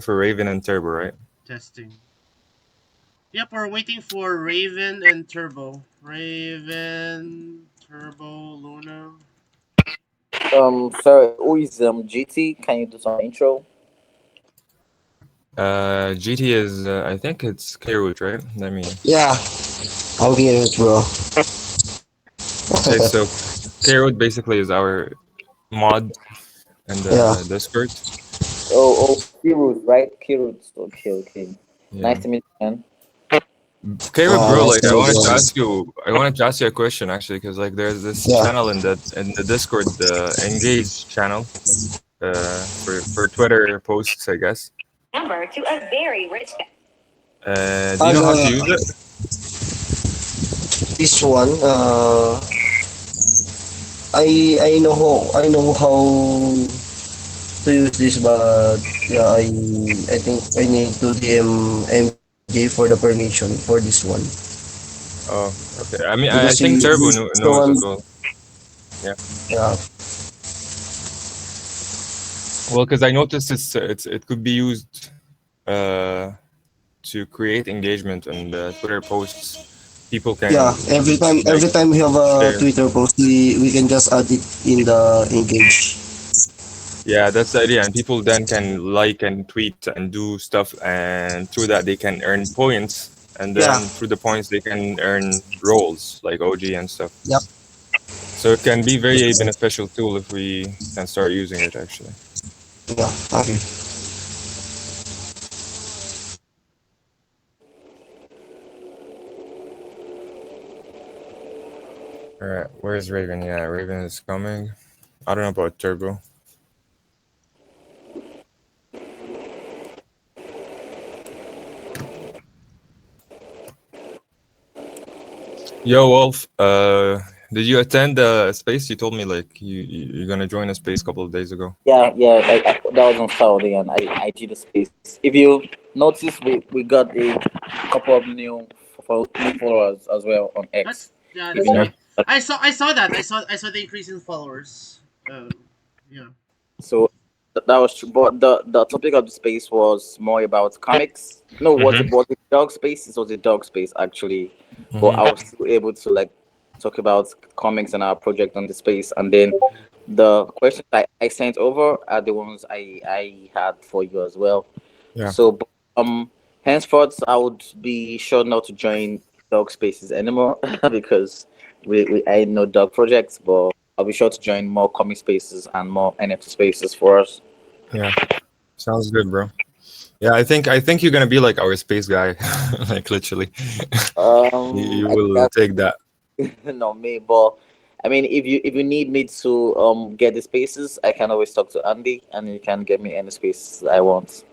for Raven and Turbo, right? Testing. Yep, we're waiting for Raven and Turbo. Raven, Turbo, Luna. Sorry, who is GT? Can you do some intro? GT is I think it's K-Root, right? Let me Yeah, I'll get it, bro. say so. K-Root basically is our mod in Yeah, the Discord. Oh, Kirut, right? Kirut. Okay, okay. Nice Yeah. to meet you, man. K-Root, bro, nice like to meet you. I wanted to ask you a question actually, because like there's this Yeah, channel in the Discord, the Engage channel, for Twitter posts, I guess. Number to a very rich guy. Do you know how to use the it? this one. I know how to use this, but yeah, I think I need to DM MJ for the permission for this one Oh, okay. I mean, because I think Turbo he's the knows one. as well. Yeah. Yeah, Well, because I noticed it could be used uh, to create engagement on the Twitter posts. People yeah. can like Every time we have a share. Twitter post, we can just add it in the engage. Yeah, that's the idea, and people then can like and tweet and do stuff, and through that they can earn points, and Yeah, then through the points they can earn roles like OG and stuff. yep, So it can be very beneficial tool if we can start using it actually. yeah. Okay. All right, where's Raven? Yeah, Raven is coming. I don't know about Turbo. Yo, Wolf. Did you attend the space? You told me like you're gonna join a space a couple of days ago. Yeah. That was on Saturday, and I did the space. If you notice, we got a couple of new followers as well on X. If That's you Yeah. great. notice, I saw that. I saw the increase in followers. Yeah. so that was true. But the topic of the space was more about comics. No, Mhm. was it dog space? It was a dog space actually. But Mhm. I was still able to like talk about comics and our project on the space, and then the questions I sent over are the ones I had for you as well. Yeah. So henceforth I would be sure not to join dog spaces anymore because we I know dog projects, but I'll be sure to join more comic spaces and more NFT spaces for us. Yeah. Sounds good, bro. Yeah, I think you're gonna be like our space guy, like literally. You I think will take that. that's not me, but I mean, if you need me to get the spaces, I can always talk to Andy, and he can get me any spaces I want.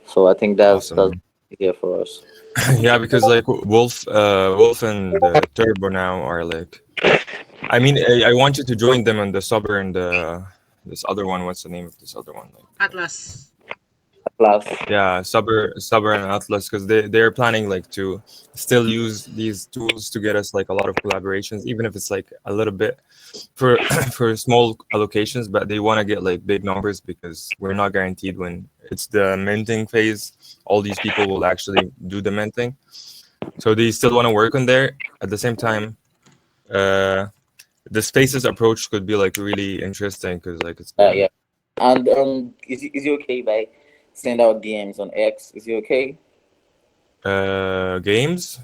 So I think Awesome, that's man. easier for us. Yeah, because like Wolf and Turbo now are like. I mean, I want you to join them on the Subber and the this other one. What's the name of this other one? Like, Atlas. Plus, yeah, Subber and Atlas, because they're planning like to still use these tools to get us like a lot of collaborations, even if it's like a little bit for for small allocations, but they want to get like big numbers because we're not guaranteed when it's the minting phase. All these people will actually do the minting, so they still want to work on there. At the same time, uh, the spaces approach could be like really interesting because like it's yeah. And is it okay if I send out DMs on X? Is it okay? games.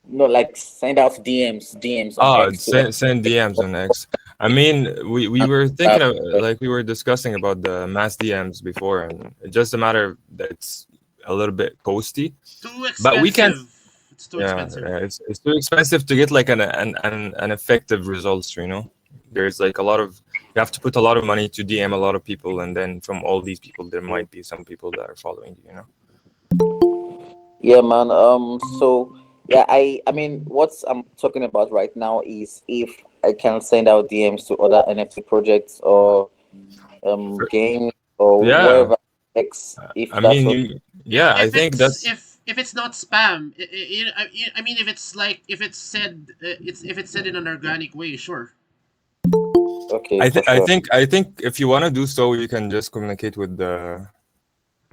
No, like send out DMs on Ah, X to send DMs on X. I mean, we were thinking of like we were discussing about the mass DMs before, and it's just a matter that it's a little bit costly, Too but we can. expensive. It's too Yeah, expensive. yeah, it's too expensive to get like an effective results. You know, there's like a lot of you have to put a lot of money to DM a lot of people, and then from all these people, there might be some people that are following you. You know. Yeah, man. So yeah, I mean, what I'm talking about right now is if I can send out DMs to other NFT projects or For, games or yeah, wherever X, if I that's mean, okay. If yeah, I if think it's that's if it's not spam, I mean if it's like if it's said in an organic way, sure. Okay, for sure. I think if you want to do so, you can just communicate with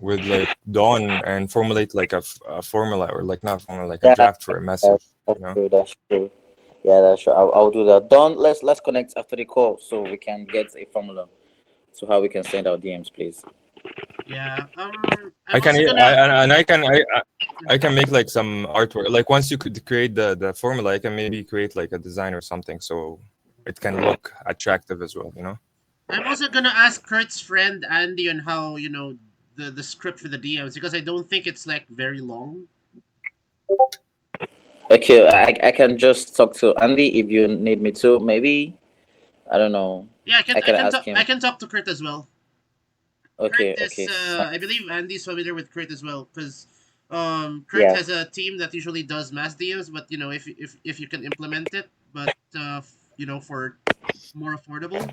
with like Dawn and formulate like a formula, or like not a formula, like a Yeah, draft for a message. that's You know? true. That's true. Yeah, that's true. I'll do that. Don, let's connect after the call so we can get a formula to how we can send our DMs, please. Yeah. I I'm can also I gonna. and I can make like some artwork. Like once you could create the formula, I can maybe create like a design or something so it can look attractive as well. You know? I'm also gonna ask Kurt's friend Andy on how the script for the DMs, because I don't think it's like very long. Okay, I can just talk to Andy if you need me to. Maybe I don't know. Yeah, I can ask I him. can talk to Kurt as well. Kurt Okay, is, okay, fine. I believe Andy's familiar with Kurt as well, because Kurt Yeah. has a team that usually does mass DMs, but if you can implement it, but for more affordable,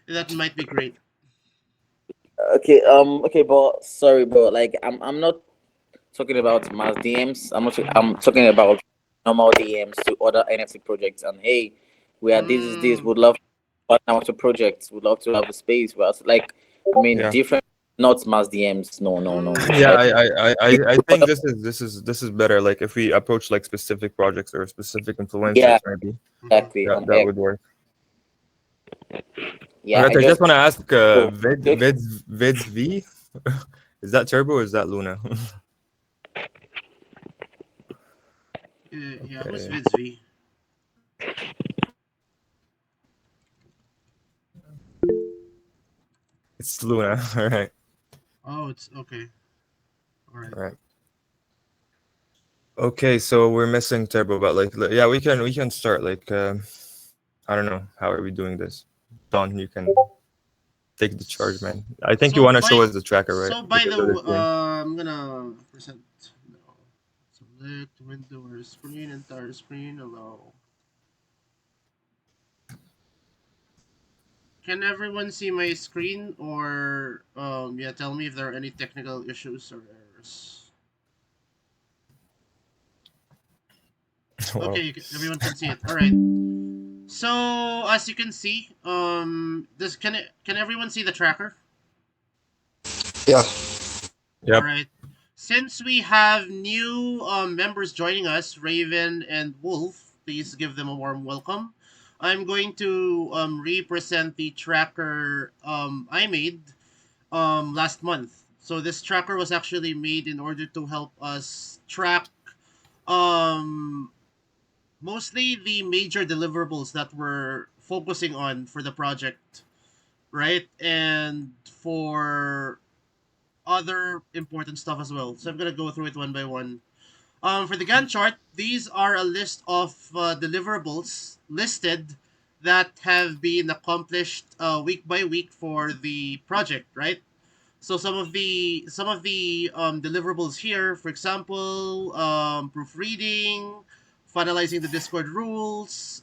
that might be great. Okay. Okay, but sorry, but like I'm not talking about mass DMs. I'm talking about normal DMs to other NFT projects. And hey, we are this is this. Mm, Would love to partner with projects. Would love to have a space. Where like, I mean, Yeah. different, not mass DMs. No, no, no. Yeah, mm, I think this is better. Like if we approach like specific projects or specific Yeah, influencers, maybe mhm. exactly. On that X. would work. Yeah, Alright, I I just just want to ask so quick. Vids V, is that Turbo or is that Luna? Yeah, who's Okay, Vids V? it's Luna. All right, Oh, it's okay. All right. all right. Okay, so we're missing Turbo, but like yeah, we can start. Like I don't know how are we doing this. Don, you can take the charge, man. I think you So want to show by us the tracker, right? by Because the of this link. I'm gonna present. No. Select window or screen, entire screen, allow. Can everyone see my screen, or yeah, tell me if there are any technical issues or errors. Wow. Okay, everyone can see it. All right. So as you can see, this can everyone see the tracker? Yeah. All Yep. right. Since we have new members joining us, Raven and Wolf, please give them a warm welcome. I'm going to represent the tracker I made last month. So this tracker was actually made in order to help us track um, mostly the major deliverables that we're focusing on for the project, right? And for other important stuff as well. So I'm gonna go through it one by one. For the Gantt chart, these are a list of deliverables listed that have been accomplished week by week for the project, right? So some of the deliverables here, for example, proofreading, finalizing the Discord rules,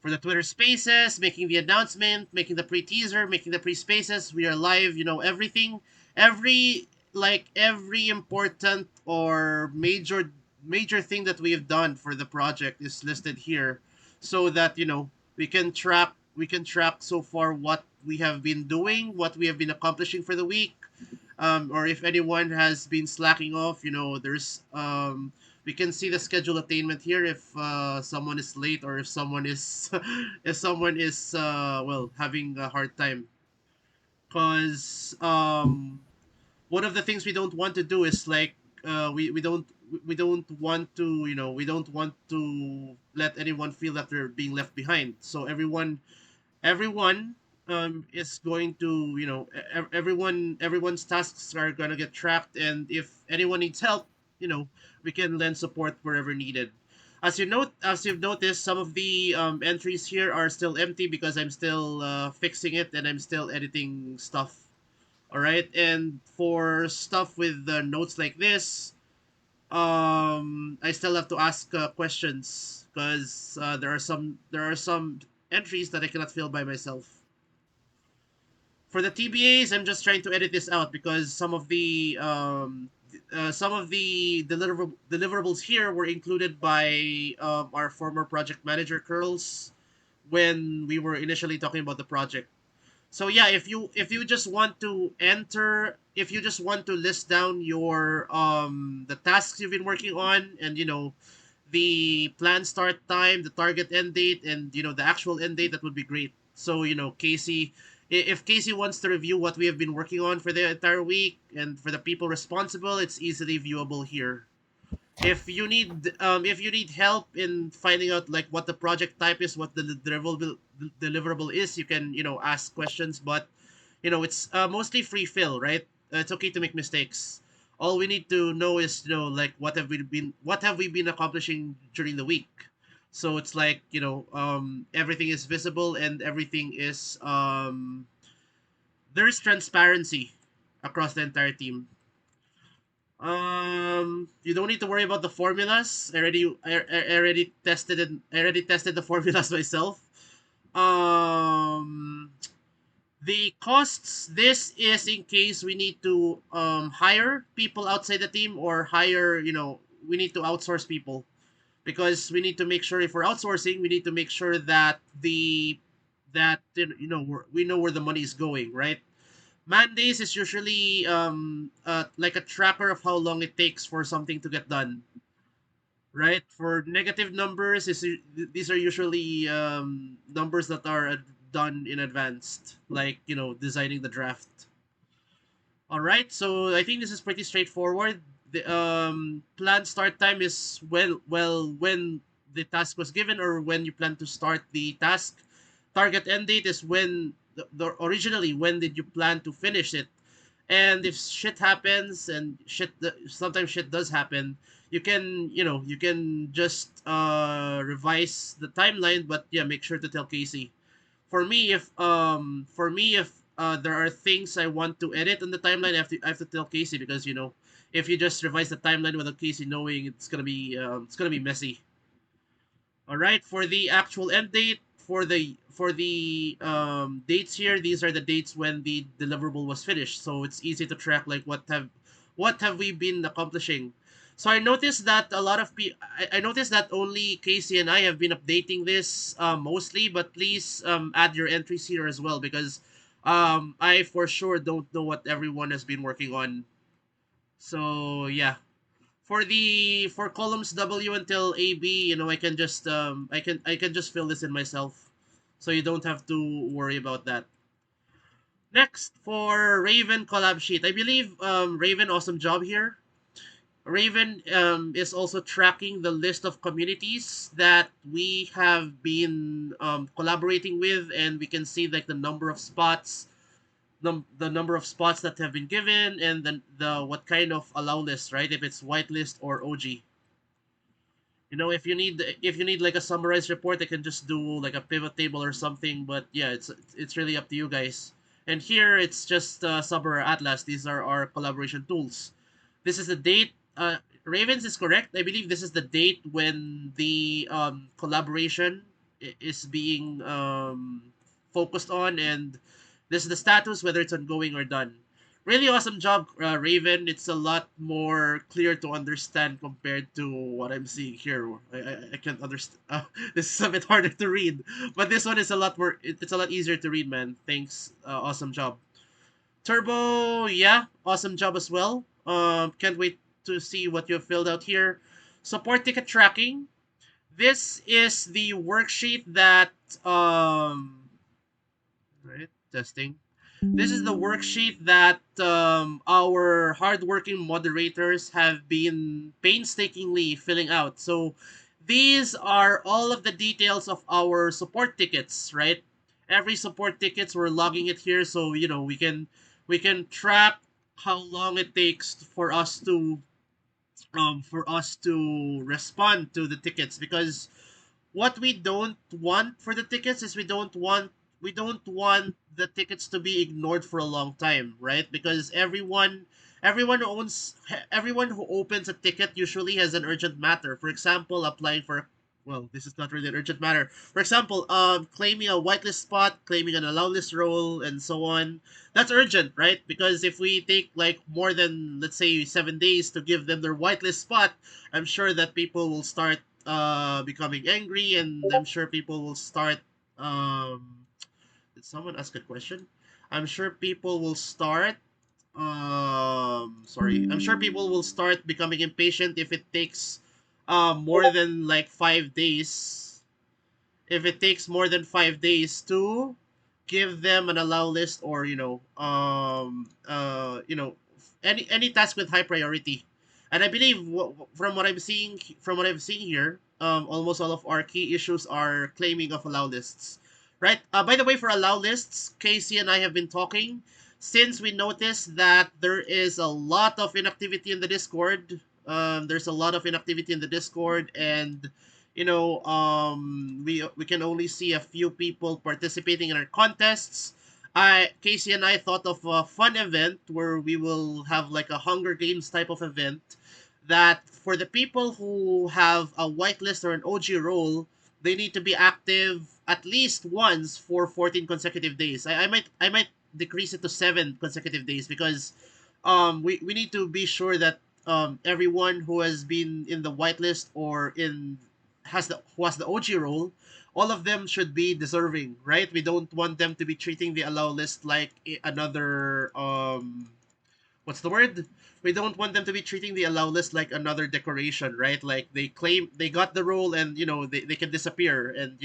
for the Twitter Spaces, making the announcement, making the pre-teaser, making the pre-spaces. We are live. Every every important or major thing that we have done for the project is listed here, so that we can track so far what we have been doing, what we have been accomplishing for the week, or if anyone has been slacking off. There's we can see the schedule attainment here if someone is late, or if someone is if someone is having a hard time, because one of the things we don't want to do is like we don't want to let anyone feel that they're being left behind. So everyone is going to everyone's tasks are going to get tracked, and if anyone needs help, you know we can lend support wherever needed. As you've noticed, some of the entries here are still empty because I'm still fixing it, and I'm still editing stuff. All right, and for stuff with notes like this, I still have to ask questions, because there are some entries that I cannot fill by myself. For the TBAs, I'm just trying to edit this out, because some of the deliverables here were included by our former project manager Curls when we were initially talking about the project. So yeah, if you just want to enter, if you just want to list down your the tasks you've been working on, and the planned start time, the target end date, and the actual end date, that would be great. So Casey, if Casey wants to review what we have been working on for the entire week, and for the people responsible, it's easily viewable here. If you need help in finding out like what the project type is, what the deliverable is, you can ask questions. But it's mostly free fill, right? It's okay to make mistakes. All we need to know is like what have we been accomplishing during the week. So it's like everything is visible, and everything is there's transparency across the entire team. You don't need to worry about the formulas. I already tested it. I already tested the formulas myself. Um, the costs. This is in case we need to hire people outside the team, or hire. We need to outsource people, because we need to make sure, if we're outsourcing, we need to make sure that we know where the money is going, right? Mondays is usually like a tracker of how long it takes for something to get done, right? For negative numbers, these are usually numbers that are done in advance, like designing the draft. All right, so I think this is pretty straightforward. The planned start time is when the task was given, or when you plan to start the task. Target end date is originally when did you plan to finish it. And if shit happens, and sometimes shit does happen, you can just revise the timeline. But yeah, make sure to tell Casey. For me, if there are things I want to edit on the timeline, I have to tell Casey, because if you just revise the timeline without Casey knowing, it's gonna be messy. All right, for the actual end date, for the dates here, these are the dates when the deliverable was finished, so it's easy to track like what have we been accomplishing. So I noticed that a lot of people, I noticed that only Casey and I have been updating this mostly, but please add your entries here as well, because I for sure don't know what everyone has been working on. So yeah, for columns W until AB, I can just fill this in myself, so you don't have to worry about that. Next, for Raven collab sheet, I believe Raven, awesome job here. Raven is also tracking the list of communities that we have been collaborating with, and we can see like the number of spots, the number of spots that have been given, and the what kind of allow list, right? If it's whitelist or OG. If you need like a summarized report, I can just do like a pivot table or something. But yeah, it's really up to you guys. And here it's just Sub or Atlas. These are our collaboration tools. This is the date. Ravens is correct. I believe this is the date when the collaboration is being focused on, and this is the status, whether it's ongoing or done. Really awesome job, Raven. It's a lot more clear to understand compared to what I'm seeing here. I can't understand. This is a bit harder to read, but this one is a lot more. It's a lot easier to read, man. Thanks. Awesome job. Turbo, yeah, awesome job as well. Can't wait to see what you have filled out here. Support ticket tracking. This is the worksheet that right, testing. This is the worksheet that our hardworking moderators have been painstakingly filling out. So these are all of the details of our support tickets, right? Every support tickets, we're logging it here, so we can track how long it takes for us to respond to the tickets. Because what we don't want for the tickets is we don't want the tickets to be ignored for a long time, right? Because everyone who opens a ticket usually has an urgent matter. For example, applying for, well, this is not really an urgent matter. For example, claiming a whitelist spot, claiming an allow list role, and so on. That's urgent, right? Because if we take like more than, let's say, 7 days to give them their whitelist spot, I'm sure that people will start becoming angry, and I'm sure people will start. Did someone ask a question? I'm sure people will start sorry, I'm sure people will start becoming impatient if it takes more than like 5 days. If it takes more than 5 days to give them an allow list, or any task with high priority. And I believe from what I'm seeing here, almost all of our key issues are claiming of allow lists, right? By the way, for allow lists, Casey and I have been talking since we noticed that there is a lot of inactivity in the Discord. There's a lot of inactivity in the Discord, and we can only see a few people participating in our contests. Casey and I thought of a fun event where we will have like a Hunger Games type of event, that for the people who have a whitelist or an OG role, they need to be active at least once for 14 consecutive days. I might decrease it to 7 consecutive days, because we need to be sure that everyone who has been in the whitelist or in has the who has the OG role, all of them should be deserving, right? We don't want them to be treating the allow list like another what's the word? We don't want them to be treating the allow list like another decoration, right? Like they claim they got the role, and they can disappear. And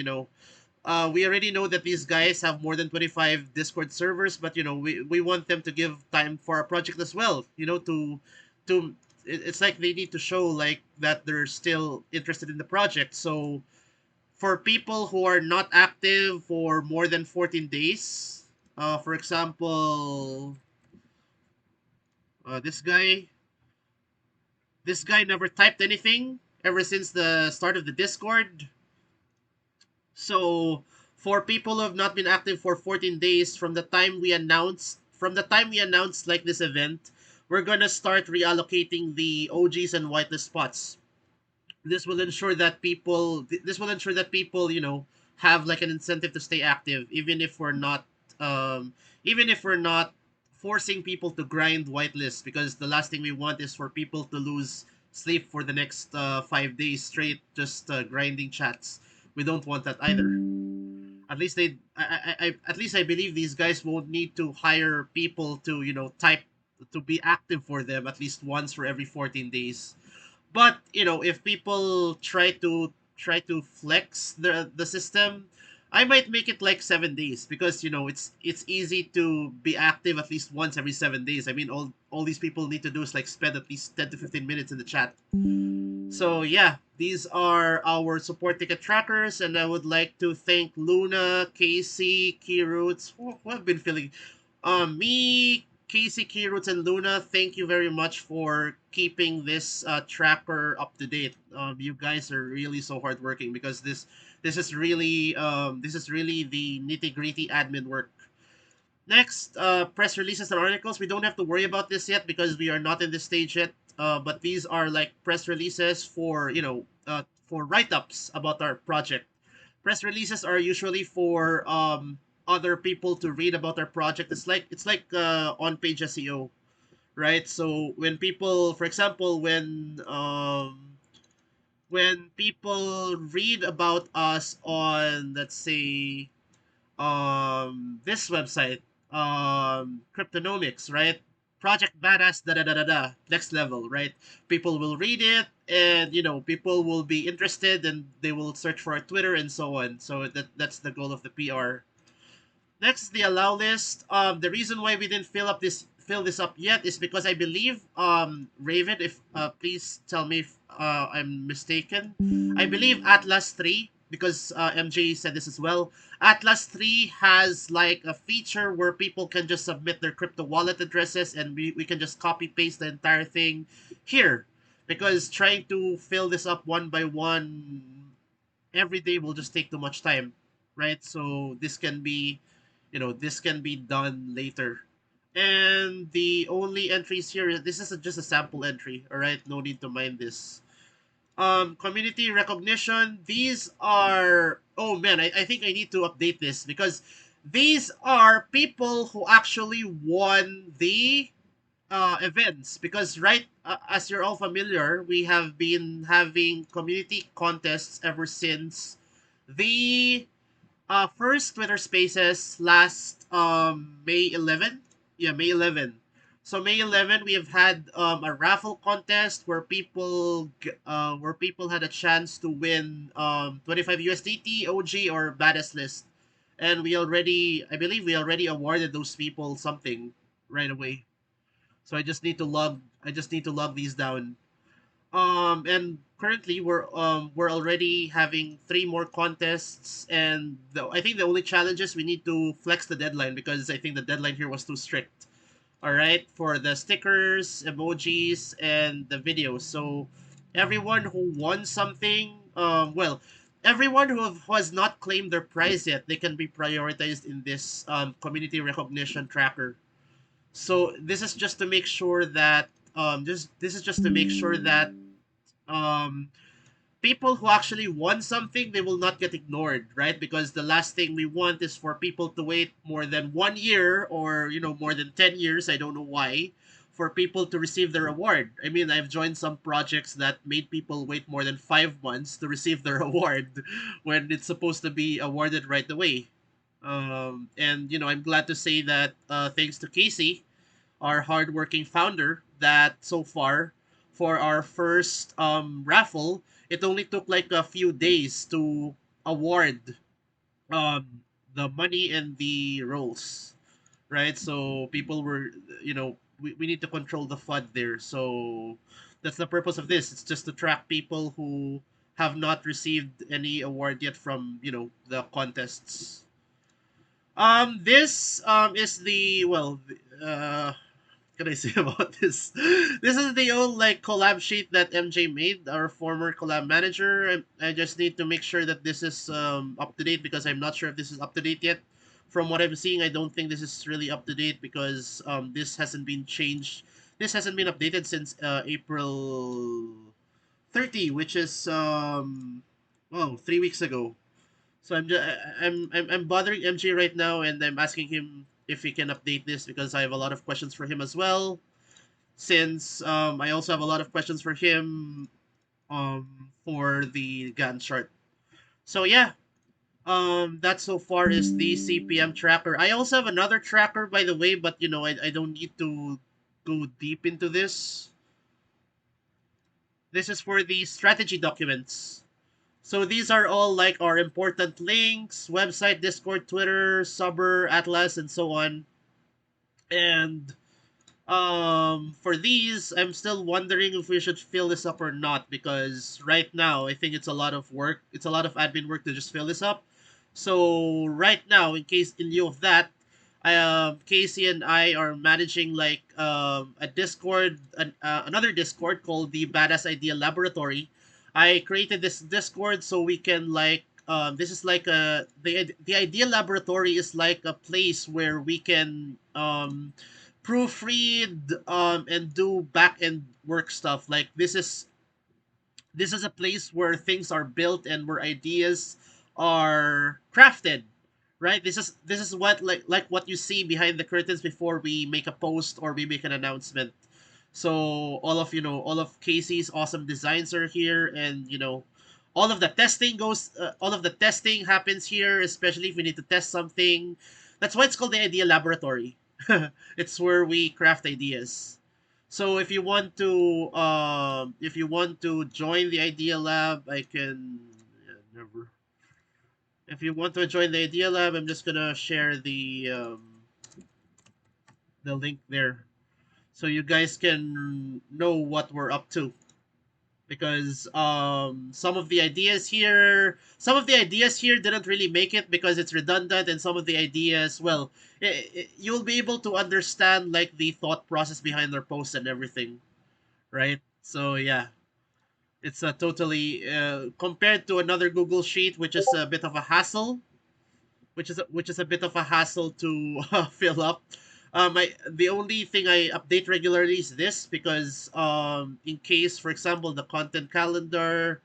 we already know that these guys have more than 25 Discord servers, but we want them to give time for our project as well. To it's like they need to show like that they're still interested in the project. So for people who are not active for more than 14 days, for example, this guy never typed anything ever since the start of the Discord. So for people who have not been active for 14 days from the time we announced like this event, we're gonna start reallocating the OGs and whitelist spots. This will ensure that people have like an incentive to stay active, um even if we're not forcing people to grind whitelist, because the last thing we want is for people to lose sleep for the next 5 days straight, just grinding chats. We don't want that either. At least I believe these guys won't need to hire people to type to be active for them at least once for every 14 days. But if people try to flex the system, I might make it like 7 days, because it's easy to be active at least once every 7 days. I mean, all these people need to do is like spend at least 10 to 15 minutes in the chat. So yeah, these are our support ticket trackers, and I would like to thank Luna, Casey, Keyroots, who have been filling. Me, Casey, Keyroots, and Luna, thank you very much for keeping this tracker up to date. You guys are really so hardworking, because this is really the nitty gritty admin work. Next, press releases and articles. We don't have to worry about this yet because we are not in this stage yet. But these are like press releases for write-ups about our project. Press releases are usually for other people to read about our project. It's like on-page SEO, right? So when people, for example, when people read about us on, let's say, this website, Cryptonomics, right? Project Badass da da da da da next level, right? People will read it, and people will be interested, and they will search for our Twitter and so on. So that's the goal of the PR. Next, the allow list. The reason why we didn't fill this up yet is because I believe Raven, if please tell me if I'm mistaken. I believe Atlas 3, because MJ said this as well. Atlas 3 has like a feature where people can just submit their crypto wallet addresses, and we can just copy paste the entire thing here. Because trying to fill this up one by one every day will just take too much time, right? So this can be done later. And the only entries here, this is just a sample entry, all right? No need to mind this. Community recognition. These are, oh man, I think I need to update this, because these are people who actually won the events. Because right, as you're all familiar, we have been having community contests ever since the First Twitter Spaces last May 11. Yeah, May 11. So May 11 we have had a raffle contest where people had a chance to win 25 USDT OG or baddest list. And I believe we already awarded those people something right away. So I just need to log these down. And currently we're already having three more contests, and I think the only challenge is we need to flex the deadline because I think the deadline here was too strict. All right, for the stickers, emojis, and the videos. So everyone who won something, everyone who has not claimed their prize yet, they can be prioritized in this community recognition tracker. So this is just to make sure that this is just to make sure that um, people who actually won something, they will not get ignored, right? Because the last thing we want is for people to wait more than 1 year, or more than 10 years, I don't know why, for people to receive their award. I mean, I've joined some projects that made people wait more than 5 months to receive their award when it's supposed to be awarded right away. And I'm glad to say that thanks to Casey, our hardworking founder, that so far for our first raffle, it only took like a few days to award um, the money and the roles, right? So people were, we need to control the FUD there. So that's the purpose of this. It's just to track people who have not received any award yet from, the contests. This is the can I say about this? This is the old like collab sheet that MJ made, our former collab manager. I just need to make sure that this is up to date because I'm not sure if this is up to date yet. From what I'm seeing, I don't think this is really up to date because this hasn't been changed. This hasn't been updated since April 30, which is 3 weeks ago. So I'm bothering MJ right now, and I'm asking him if he can update this because I have a lot of questions for him as well. Since I also have a lot of questions for him for the Gantt chart. So yeah, that so far is the CPM tracker. I also have another tracker, by the way, but I don't need to go deep into this. This is for the strategy documents. So these are all like our important links, website, Discord, Twitter, Subber, Atlas, and so on. And for these, I'm still wondering if we should fill this up or not because right now I think it's a lot of work. It's a lot of admin work to just fill this up. So right now, in lieu of that, Casey and I are managing like a Discord, another Discord called the Badass Idea Laboratory. I created this Discord so we can like this is like the Idea Laboratory is like a place where we can proofread and do back end work stuff. Like this is a place where things are built and where ideas are crafted, right? This is what like what you see behind the curtains before we make a post or we make an announcement. So all of Casey's awesome designs are here, and all of the testing happens here, especially if we need to test something. That's why it's called the Idea Laboratory. It's where we craft ideas. So if you want to join the Idea Lab, I can never. If you want to join the Idea Lab, I'm just gonna share the link there so you guys can know what we're up to, because some of the ideas here didn't really make it because it's redundant, and some of the ideas, well, you'll be able to understand like the thought process behind their posts and everything, right? So yeah, it's a totally compared to another Google sheet, which is a bit of a hassle, which is a bit of a hassle to fill up. The only thing I update regularly is this because in case, for example, the content calendar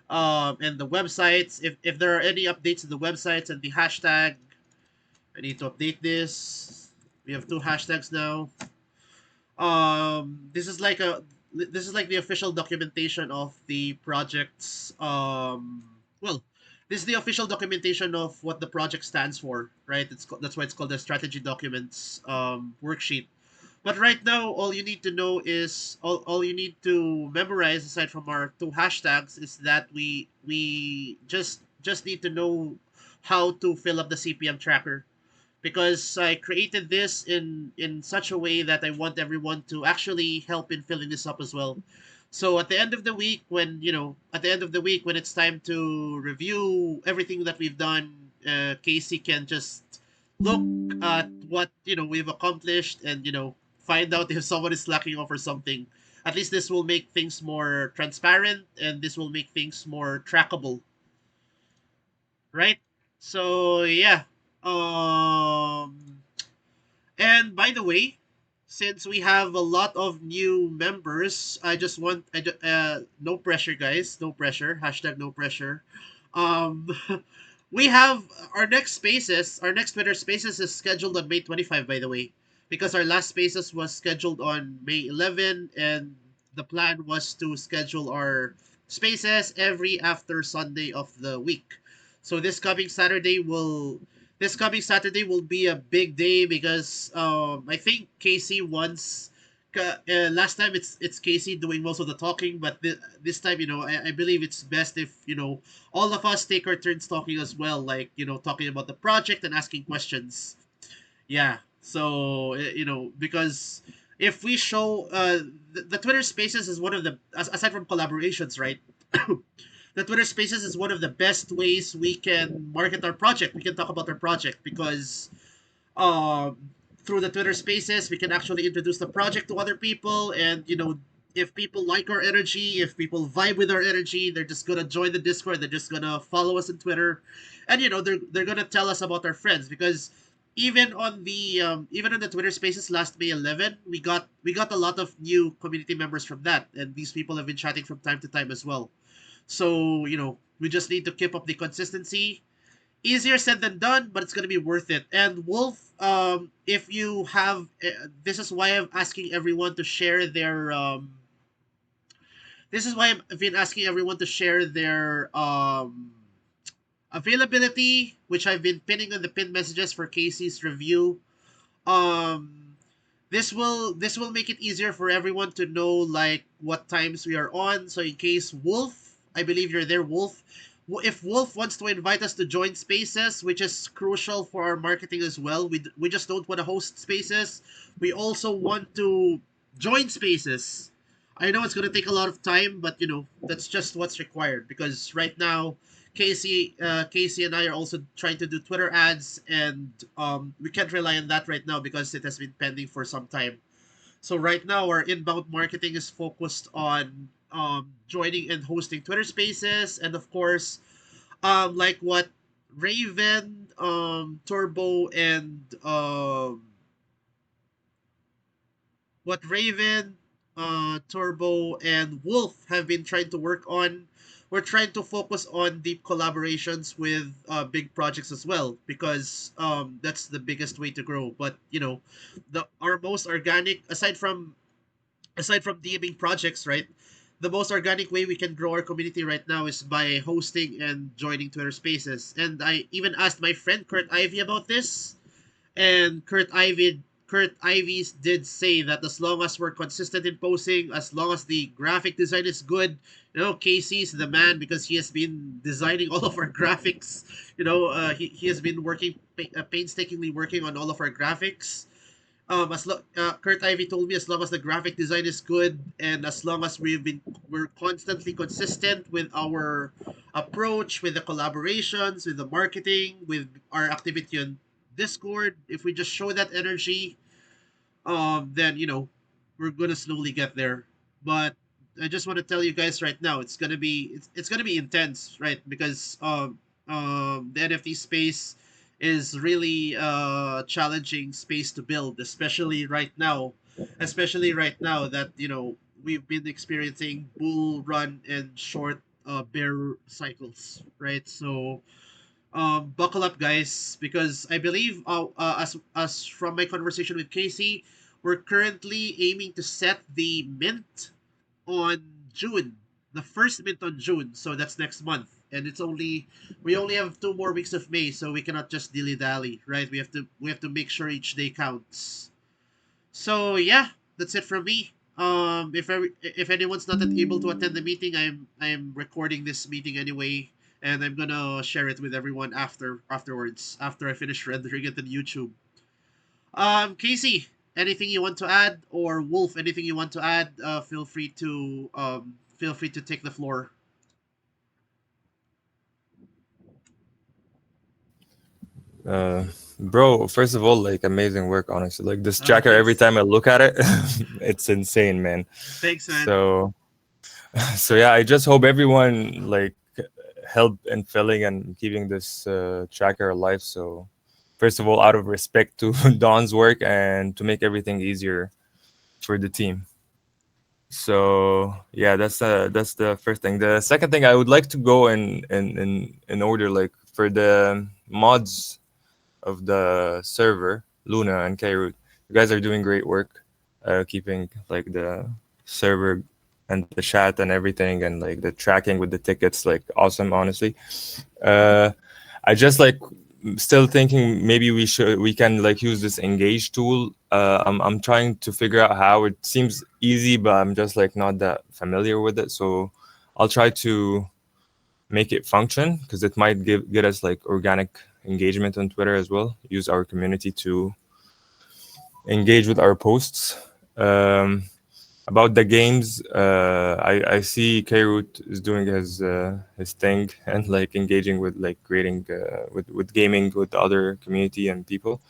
and the websites, if there are any updates in the websites and the hashtag, I need to update this. We have two hashtags now. This is like the official documentation of the project's well, this is the official documentation of what the project stands for, right? That's why it's called the strategy documents worksheet. But right now, all you need to know is all you need to memorize, aside from our two hashtags, is that we just need to know how to fill up the CPM tracker, because I created this in such a way that I want everyone to actually help in filling this up as well. So at the end of the week, at the end of the week, when it's time to review everything that we've done, Casey can just look at what we've accomplished, and find out if someone is slacking off or something. At least this will make things more transparent, and this will make things more trackable, right? So yeah. Um and by the way, since we have a lot of new members, no pressure, guys, no pressure. Hashtag no pressure. Um, we have our next Twitter Spaces is scheduled on May 25, by the way, because our last Spaces was scheduled on May 11, and the plan was to schedule our Spaces every after Sunday of the week. So this coming Saturday will be a big day, because I think Casey wants. Last time it's Casey doing most of the talking, but this time, I believe it's best if all of us take our turns talking as well, like talking about the project and asking questions. Yeah. So because if we show the Twitter Spaces is one of the, aside from collaborations, right? The Twitter Spaces is one of the best ways we can market our project. We can talk about our project, because um, through the Twitter Spaces, we can actually introduce the project to other people, and if people like our energy, if people vibe with our energy, they're just gonna join the Discord. They're just gonna follow us on Twitter, and they're gonna tell us about our friends, because even on the Twitter Spaces last May 11, we got a lot of new community members from that, and these people have been chatting from time to time as well. So, we just need to keep up the consistency. Easier said than done, but it's going to be worth it. And Wolf, if you have, this is why I'm asking everyone to share their, this is why I've been asking everyone to share their availability, which I've been pinning on the pinned messages for Casey's review. Um, this will make it easier for everyone to know, like, what times we are on. So in case Wolf, I believe you're there, Wolf. If Wolf wants to invite us to join Spaces, which is crucial for our marketing as well, we just don't want to host Spaces. We also want to join Spaces. I know it's going to take a lot of time, but that's just what's required, because right now Casey and I are also trying to do Twitter ads, and we can't rely on that right now because it has been pending for some time. So right now, our inbound marketing is focused on joining and hosting Twitter Spaces, and of course, like Raven, Turbo, and what Raven, Turbo, and Wolf have been trying to work on. We're trying to focus on deep collaborations with big projects as well, because that's the biggest way to grow. But the our most organic, aside from DMing projects, right? The most organic way we can grow our community right now is by hosting and joining Twitter Spaces. And I even asked my friend Kurt Ivy about this, and Kurt Ivy did say that as long as we're consistent in posting, as long as the graphic design is good, Casey's the man, because he has been designing all of our graphics. He has been painstakingly working on all of our graphics. Kurt Ivy told me, as long as the graphic design is good, and as long as we're constantly consistent with our approach, with the collaborations, with the marketing, with our activity on Discord, if we just show that energy, then we're gonna slowly get there. But I just want to tell you guys right now, it's gonna be intense, right? Because the NFT space is really challenging space to build, especially right now that we've been experiencing bull run and short bear cycles, right? So buckle up, guys, because I believe, as from my conversation with Casey, we're currently aiming to set the mint on June, the first mint on June. So that's next month, and we only have 2 more weeks of May, so we cannot just dilly dally, right? We have to make sure each day counts. So yeah, that's it from me. If anyone's not able to attend the meeting, I'm recording this meeting anyway, and I'm gonna share it with everyone afterwards after I finish rendering it on YouTube. Casey, anything you want to add, or Wolf, anything you want to add? Feel free to take the floor. Bro, first of all, like amazing work, honestly. Like this Oh, tracker, every thanks. time I look at it, it's insane, man. Thanks, man. So, so yeah, I just hope everyone like help in filling and keeping this tracker alive. So, first of all, out of respect to Don's work and to make everything easier for the team. So yeah, that's the first thing. The second thing, I would like to go in order, like for the mods of the server, Luna and Kairoot. You guys are doing great work, keeping like the server and the chat and everything, and like the tracking with the tickets, like awesome, honestly. Uh, I just like still thinking maybe we can like use this engage tool. I'm trying to figure out how. It seems easy, but I'm just like not that familiar with it. So I'll try to make it function because it might get us like organic engagement on Twitter as well. Use our community to engage with our posts. About the games, I see Kairoot is doing his thing and like engaging with like creating with gaming with the other community and people.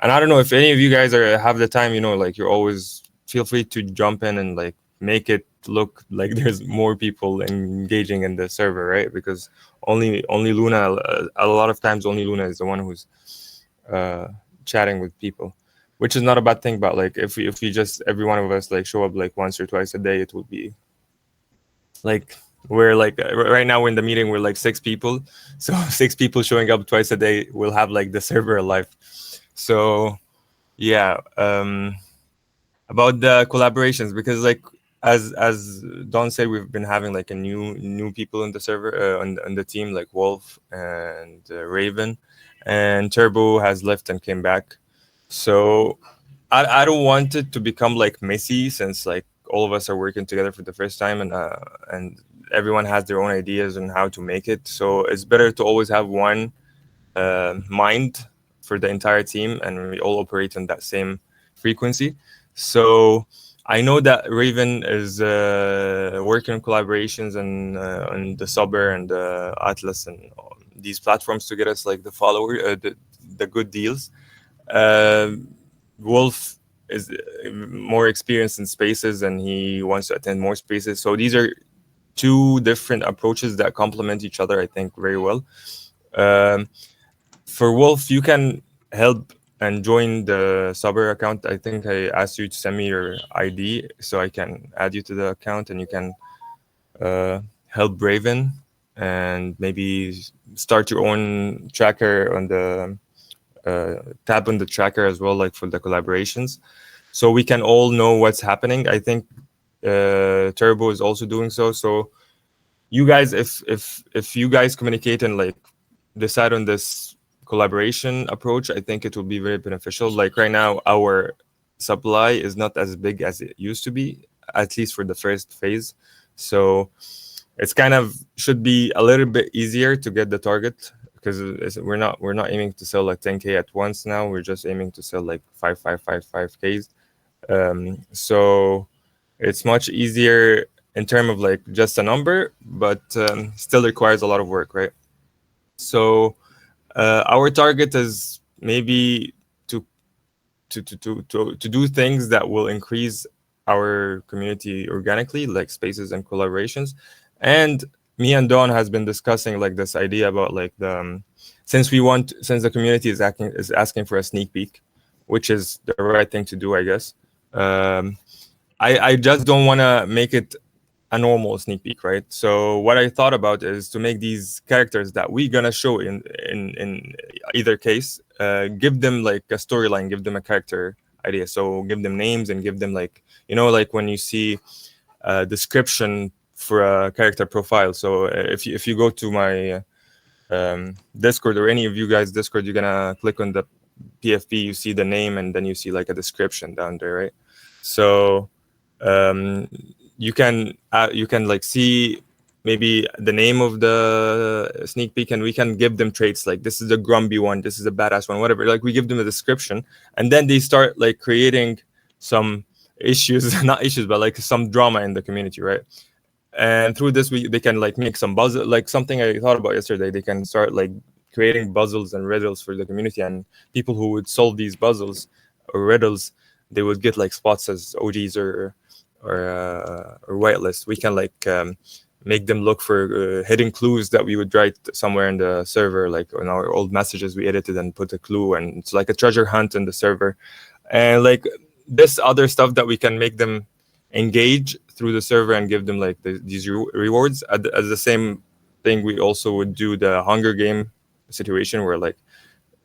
And I don't know if any of you guys have the time, like you're always feel free to jump in and like make it look like there's more people engaging in the server, right? Because only Luna, a lot of times only Luna is the one who's chatting with people, which is not a bad thing. But like if we just every one of us like show up like once or twice a day, it would be like we're like right now we're in the meeting, we're like 6 people, so 6 people showing up twice a day will have like the server alive. So yeah, about the collaborations, because like as Don said, we've been having like a new people in the server on the team, like Wolf and Raven, and Turbo has left and came back. So I don't want it to become like messy, since like all of us are working together for the first time, and everyone has their own ideas on how to make it. So it's better to always have one mind for the entire team, and we all operate on that same frequency. So I know that Raven is working on collaborations and on the Subber and the Atlas and these platforms to get us like the the good deals. Wolf is more experienced in spaces and he wants to attend more spaces. So these are two different approaches that complement each other, I think, very well. For Wolf, you can help and join the Subber account. I think I asked you to send me your ID so I can add you to the account, and you can help Raven and maybe start your own tracker on the tab on the tracker as well, like for the collaborations, so we can all know what's happening. I think Turbo is also doing so. So you guys, if you guys communicate and like decide on this collaboration approach, I think it will be very beneficial. Like right now, our supply is not as big as it used to be, at least for the first phase. So it's kind of should be a little bit easier to get the target, because we're not aiming to sell like 10K at once now. We're just aiming to sell like 5,555Ks. So it's much easier in terms of like just a number, but still requires a lot of work, right? So our target is maybe to do things that will increase our community organically, like spaces and collaborations. And me and Don has been discussing like this idea about like since the community is asking for a sneak peek, which is the right thing to do, I guess. I just don't want to make it a normal sneak peek, right? So what I thought about is to make these characters that we're gonna show in either case, give them like a storyline, give them a character idea. So give them names and give them like, like when you see a description for a character profile. So if you go to my Discord, or any of you guys Discord, you're gonna click on the PFP, you see the name, and then you see like a description down there, right? So you can like see maybe the name of the sneak peek, and we can give them traits like, this is a grumpy one, this is a badass one, whatever. Like, we give them a description, and then they start like creating some issues not issues, but like some drama in the community, right? And through this, they can like make some puzzle, like something I thought about yesterday. They can start like creating puzzles and riddles for the community, and people who would solve these puzzles or riddles, they would get like spots as OGs or whitelist. We can like make them look for hidden clues that we would write somewhere in the server, like in our old messages we edited and put a clue, and it's like a treasure hunt in the server. And like this other stuff that we can make them engage through the server and give them like these rewards. As the same thing, we also would do the Hunger Game situation, where like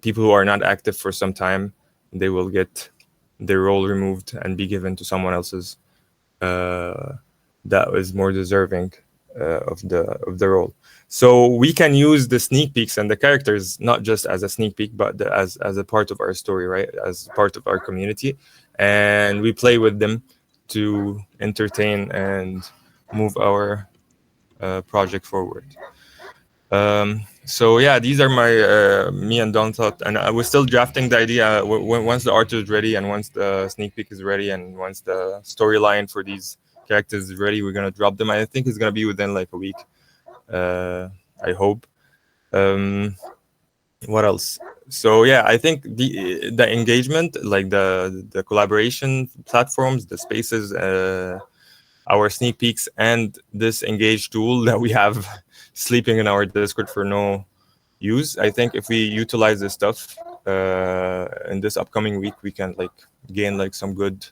people who are not active for some time, they will get their role removed and be given to someone else's that is more deserving of the role. So we can use the sneak peeks and the characters not just as a sneak peek, but as a part of our story, right? As part of our community, and we play with them to entertain and move our project forward. So yeah, these are my me and Don thought, and I was still drafting the idea. Once the art is ready, and once the sneak peek is ready, and once the storyline for these characters is ready, we're gonna drop them. I think it's gonna be within like a week. I hope. What else? So yeah, I think the engagement, like the collaboration platforms, the spaces, our sneak peeks, and this engage tool that we have sleeping in our Discord for no use. I think if we utilize this stuff in this upcoming week, we can like gain like some good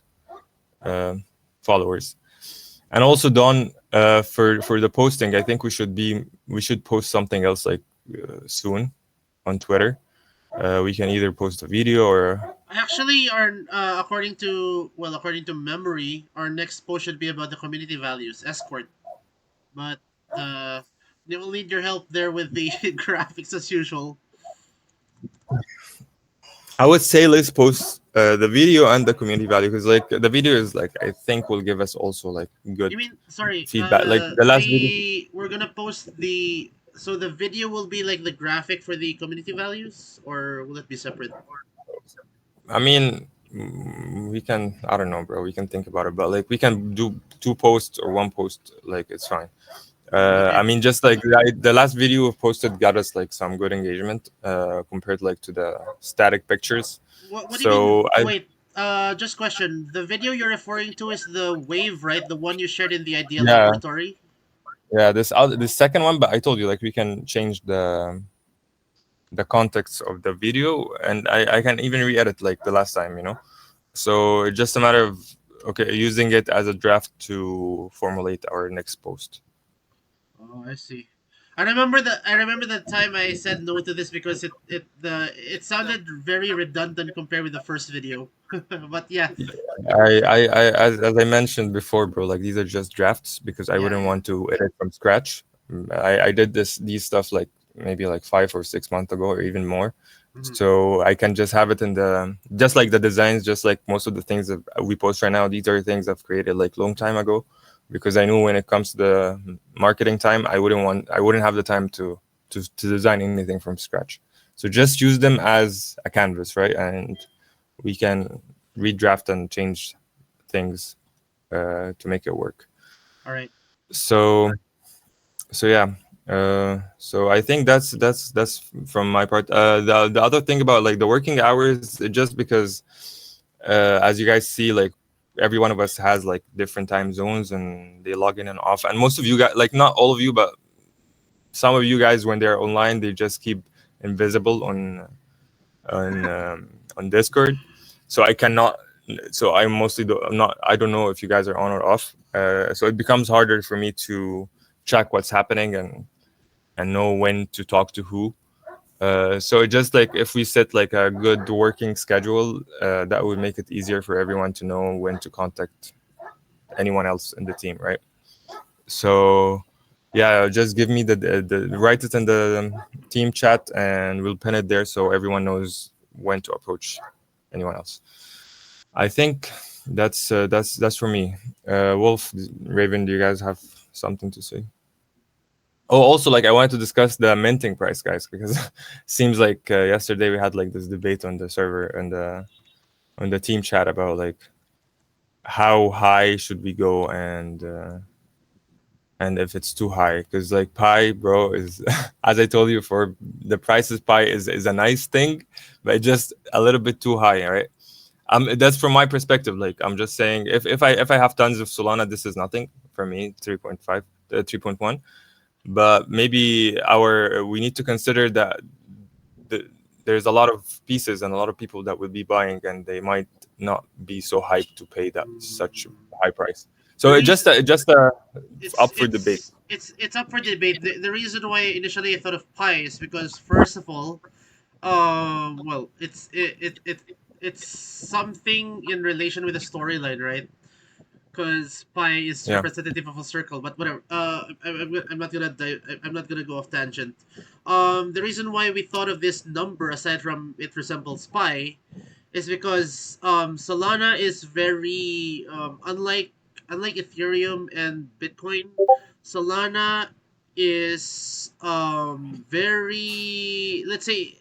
followers. And also, Don, for the posting, I think we should post something else like soon on Twitter. We can either post a video or Actually, according to memory, our next post should be about the community values escort, but they will need your help there with the graphics as usual. I would say let's post the video and the community value, because like the video is like, I think will give us also like good You mean, sorry, feedback. Like the last video. we're gonna post so the video will be like the graphic for the community values, or will it be separate? I mean, we can. I don't know, bro. We can think about it, but like we can do 2 posts or 1 post. Like it's fine. I mean, just like the last video we posted got us like some good engagement compared like to the static pictures. What do you So mean? Oh, wait, just question. The video you're referring to is the wave, right? The one you shared in the idea Yeah. laboratory. Yeah, this second one, but I told you like we can change the context of the video, and I can even re-edit like the last time, you know. So it's just a matter of using it as a draft to formulate our next post. Oh, I see. I remember that time I said no to this because it sounded very redundant compared with the first video. But yeah, As I mentioned before, bro, like these are just drafts because I wouldn't want to edit from scratch. I did these stuff like maybe like 5 or 6 months ago, or even more. So I can just have it in just like the designs, just like most of the things that we post right now. These are things I've created like long time ago, because I knew when it comes to the marketing time, I wouldn't have the time to design anything from scratch. So just use them as a canvas, right? And we can redraft and change things to make it work. all right. So yeah. So I think that's from my part. The other thing about like the working hours, just because as you guys see, like every one of us has like different time zones, and they log in and off. And most of you guys, like not all of you, but some of you guys, when they're online, they just keep invisible on Discord. So I cannot. So I mostly I don't know if you guys are on or off. So it becomes harder for me to track what's happening and know when to talk to who. So it just like if we set like a good working schedule, that would make it easier for everyone to know when to contact anyone else in the team, right? So yeah, just give me the write it in the team chat, and we'll pin it there so everyone knows when to approach anyone else. I think that's for me. Wolf, Raven, do you guys have something to say? Oh, also, like I wanted to discuss the minting price, guys, because seems like yesterday we had like this debate on the server and on the team chat about like how high should we go and if it's too high, because like pi, bro, is as I told you before, the prices pi is a nice thing, but just a little bit too high, right? That's from my perspective. Like I'm just saying, if I have tons of Solana, this is nothing for me. 3.5, 3.1. But maybe we need to consider that there's a lot of pieces and a lot of people that will be buying, and they might not be so hyped to pay that such high price. So The it just it's up for debate. it's up for debate. The reason why initially I thought of pi is because first of all, well, it's something in relation with the storyline, right? Because pi is Yeah. representative of a circle, but whatever. I'm not gonna I'm not gonna go off tangent. The reason why we thought of this number, aside from it resembles pi, is because Solana is very unlike Ethereum and Bitcoin. Solana is very, let's say,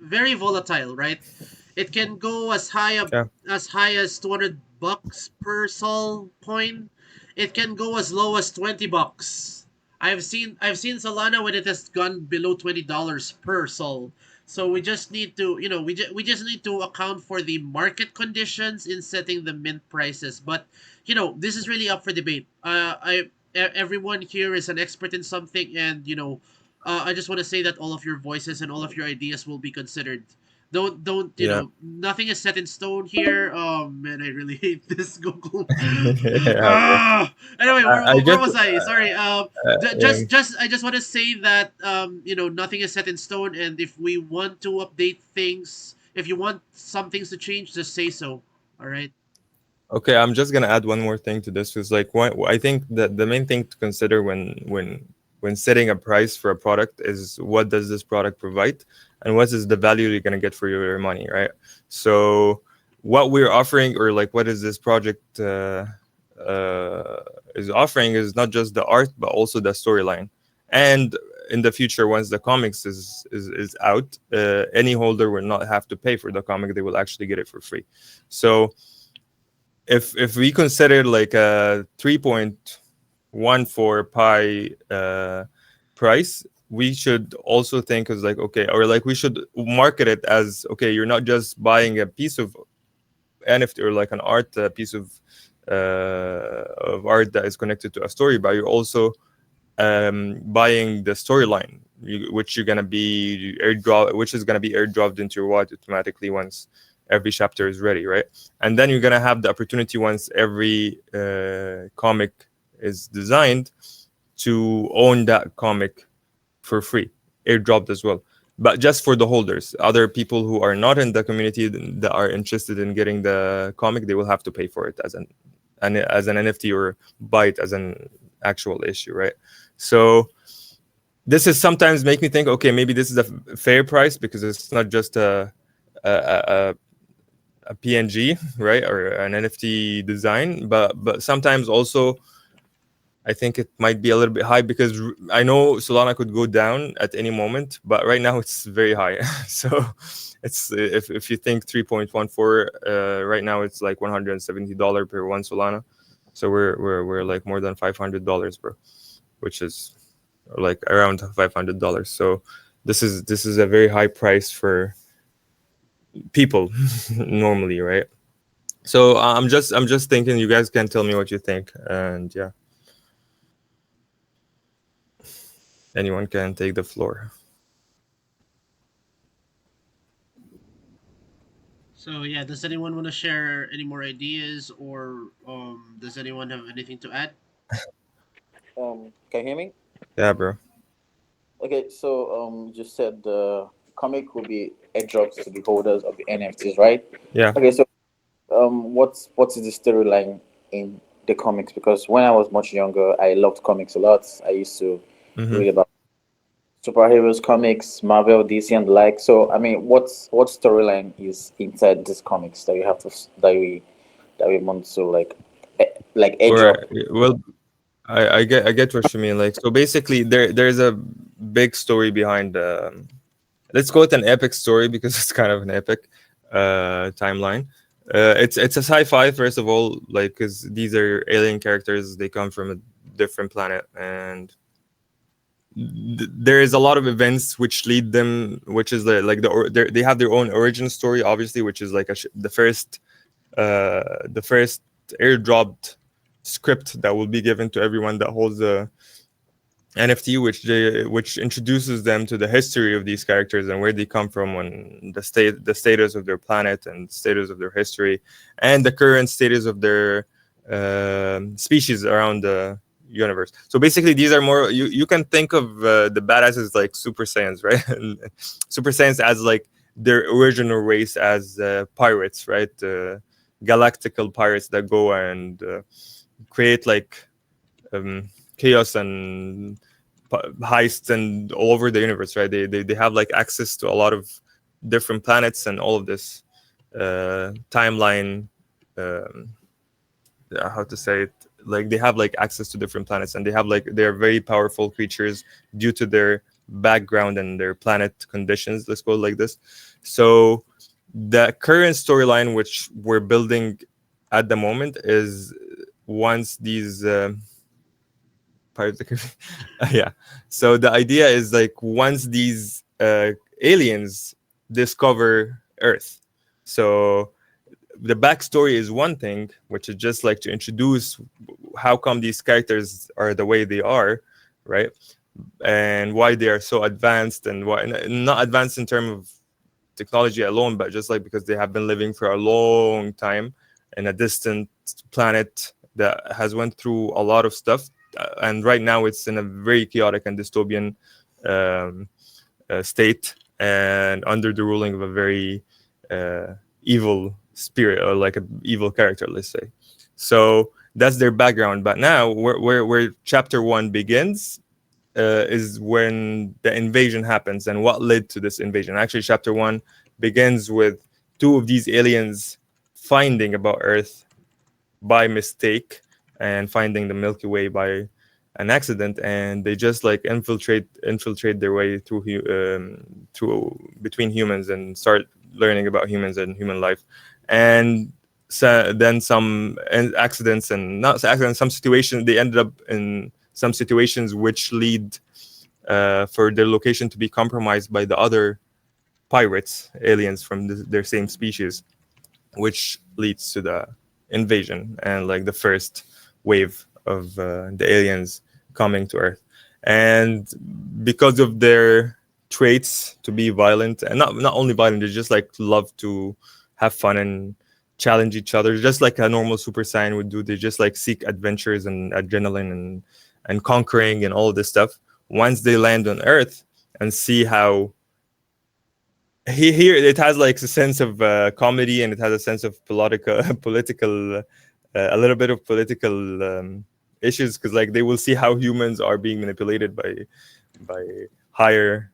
very volatile, right? It can go Yeah. as high as $200 per Sol coin. It can go as low as $20. I've seen Solana when it has gone below $20 per Sol. So we just need to, we just need to account for the market conditions in setting the mint prices. But this is really up for debate. Everyone here is an expert in something, and I just want to say that all of your voices and all of your ideas will be considered. Don't Yeah. nothing is set in stone here. Oh man, I really hate this Google. Yeah, bro. Anyway, I where just was I? Sorry. um, Just I just want to say that nothing is set in stone, and if we want to update things, if you want some things to change, just say so. All right. okay, I'm just gonna add one more thing to this. Is like I think that the main thing to consider when setting a price for a product is what does this product provide, and what is the value you're gonna get for your money, right? So what we're offering, or like what is this project is offering, is not just the art but also the storyline. And in the future, once the comics is out, any holder will not have to pay for the comic; they will actually get it for free. So if we consider like a 3.14 pi price, we should also think as like, okay, or like we should market it as, okay, you're not just buying a piece of NFT or like an art piece of art that is connected to a story, but you're also buying the storyline, which you're gonna be which is gonna be airdropped into your wallet automatically once every chapter is ready, right? And then you're gonna have the opportunity, once every comic is designed, to own that comic for free, airdropped as well. But just for the holders. Other people who are not in the community that are interested in getting the comic, they will have to pay for it as an NFT, or buy it as an actual issue, right? So this is sometimes make me think, okay, maybe this is a fair price, because it's not just a PNG, right, or an NFT design, but sometimes also I think it might be a little bit high, because I know Solana could go down at any moment, but right now it's very high. So it's if you think 3.14 right now, it's like $170 per one Solana. So we're like more than $500, bro, which is like around $500. So this is a very high price for people normally, right? So I'm just thinking, you guys can tell me what you think, and yeah, anyone can take the floor. So yeah, does anyone want to share any more ideas, or does anyone have anything to add? Can you hear me? Yeah, bro. Okay, so you just said the comic will be airdrops to the holders of the NFTs, right? Yeah. Okay, so what's the storyline in the comics, because when I was much younger, I loved comics a lot. I used to Mm-hmm. read about superheroes comics, Marvel, DC, and the like. So, I mean, what storyline is inside these comics that you have to that we want to like edge Or up? well, I get what you mean. Like, so basically, there's a big story behind. Let's call it an epic story because it's kind of an epic timeline. It's a sci-fi first of all, like because these are alien characters. They come from a different planet, and there is a lot of events which lead them, which is they have their own origin story, obviously, which is like the first airdropped script that will be given to everyone that holds a NFT, which introduces them to the history of these characters and where they come from, and the status of their planet and status of their history, and the current status of their species around the universe. So basically, these are more you can think of the badasses like Super Saiyans, right? And Super Saiyans as like their original race as pirates, right? Galactical pirates that go and create like chaos and heists and all over the universe, right? They have like access to a lot of different planets and all of this timeline. How to say it? Like they have like access to different planets, and they have like they're very powerful creatures due to their background and their planet conditions. Let's go like this. So the current storyline which we're building at the moment is once these Pirates of the Caribbean. Yeah. So the idea is like once these aliens discover Earth, so the backstory is one thing, which is just like to introduce how come these characters are the way they are, right? And why they are so advanced, and why not advanced in terms of technology alone, but just like because they have been living for a long time in a distant planet that has went through a lot of stuff, and right now it's in a very chaotic and dystopian state, and under the ruling of a very evil spirit, or like an evil character, let's say. So that's their background. But now where chapter 1 begins is when the invasion happens and what led to this invasion. Actually, chapter 1 begins with 2 of these aliens finding about Earth by mistake and finding the Milky Way by an accident, and they just like infiltrate their way through between humans and start learning about humans and human life. And so then some accidents, and not accidents, some situations, they ended up in some situations which lead for their location to be compromised by the other pirates, aliens from their same species, which leads to the invasion and like the first wave of the aliens coming to Earth. And because of their traits to be violent, and not only violent, they just like love to have fun and challenge each other, just like a normal Super Saiyan would do. They just like seek adventures and adrenaline and conquering and all of this stuff. Once they land on Earth and see how here it has like a sense of comedy, and it has a sense of political a little bit of political issues, because like they will see how humans are being manipulated by higher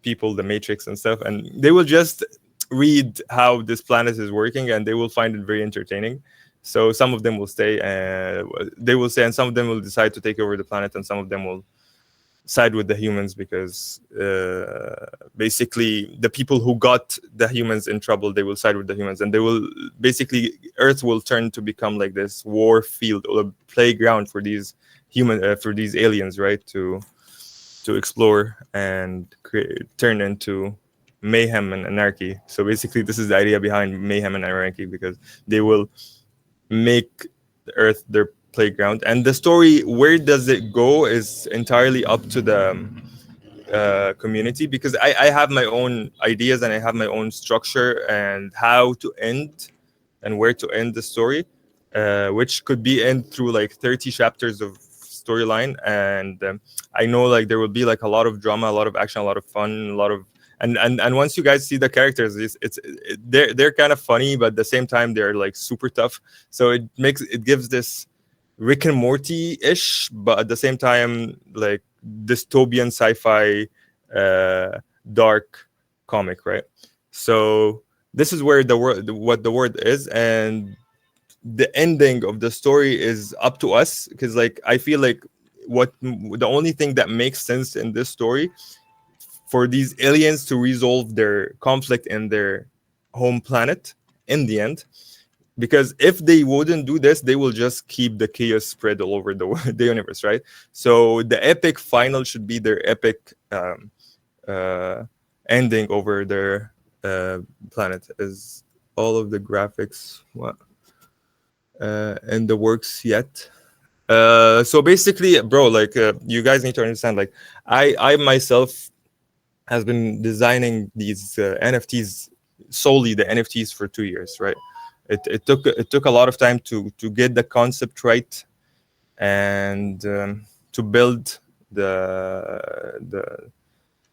people, the Matrix and stuff, and they will just read how this planet is working, and they will find it very entertaining. So some of them will stay, and they will stay, and some of them will decide to take over the planet, and some of them will side with the humans, because basically the people who got the humans in trouble, they will side with the humans, and they will basically Earth will turn to become like this war field or a playground for these for these aliens, right, to explore and turn into mayhem and anarchy. So basically this is the idea behind mayhem and anarchy, because they will make the Earth their playground, and the story, where does it go, is entirely up to the community, because I have my own ideas and I have my own structure and how to end and where to end the story, which could be end through like 30 chapters of storyline. And I know like there will be like a lot of drama, a lot of action, a lot of fun, a lot of and once you guys see the characters, they're kind of funny, but at the same time they're like super tough. So it gives this Rick and Morty-ish, but at the same time, like dystopian sci-fi, dark comic, right? So this is where the word, what the word is, and the ending of the story is up to us. Because like I feel like the only thing that makes sense in this story for these aliens to resolve their conflict in their home planet in the end, because if they wouldn't do this, they will just keep the chaos spread all over the universe, right? So the epic final should be their epic ending over their planet. Is all of the graphics what in the works yet? So basically, bro, like you guys need to understand, like I myself has been designing these NFTs, solely the NFTs, for 2 years, right? It took a lot of time to get the concept right, and to build the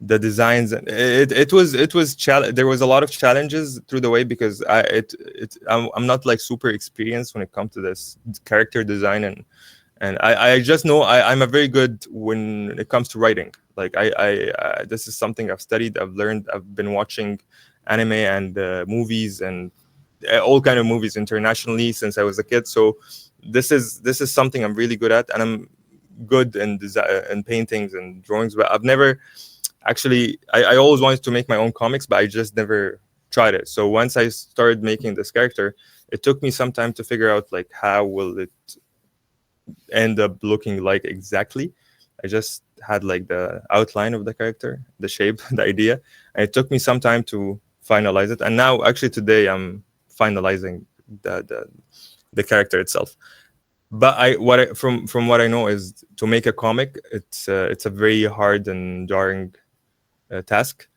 designs. And it was there was a lot of challenges through the way, because I'm not like super experienced when it comes to this character design, and I just know I'm a very good when it comes to writing. Like I this is something I've studied, I've learned, I've been watching anime and movies and all kind of movies internationally since I was a kid. So this is something I'm really good at, and I'm good in design and paintings and drawings. But I've never actually, I always wanted to make my own comics, but I just never tried it. So once I started making this character, it took me some time to figure out like how will it end up looking like exactly. I just had like the outline of the character, the shape, the idea, and it took me some time to finalize it. And now actually today I'm finalizing the character itself. But from what I know is, to make a comic, it's a very hard and jarring task.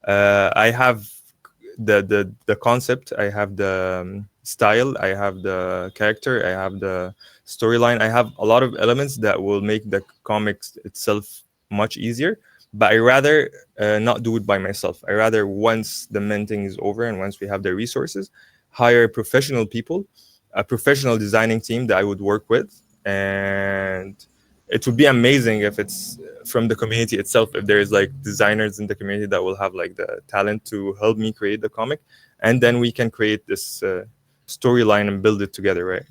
I have the concept, I have the style, I have the character, I have the storyline, I have a lot of elements that will make the comics itself much easier. But I rather not do it by myself. I rather, once the minting is over and once we have the resources, hire professional people, a professional designing team that I would work with. And it would be amazing if it's from the community itself, if there's like designers in the community that will have like the talent to help me create the comic, and then we can create this storyline and build it together, right?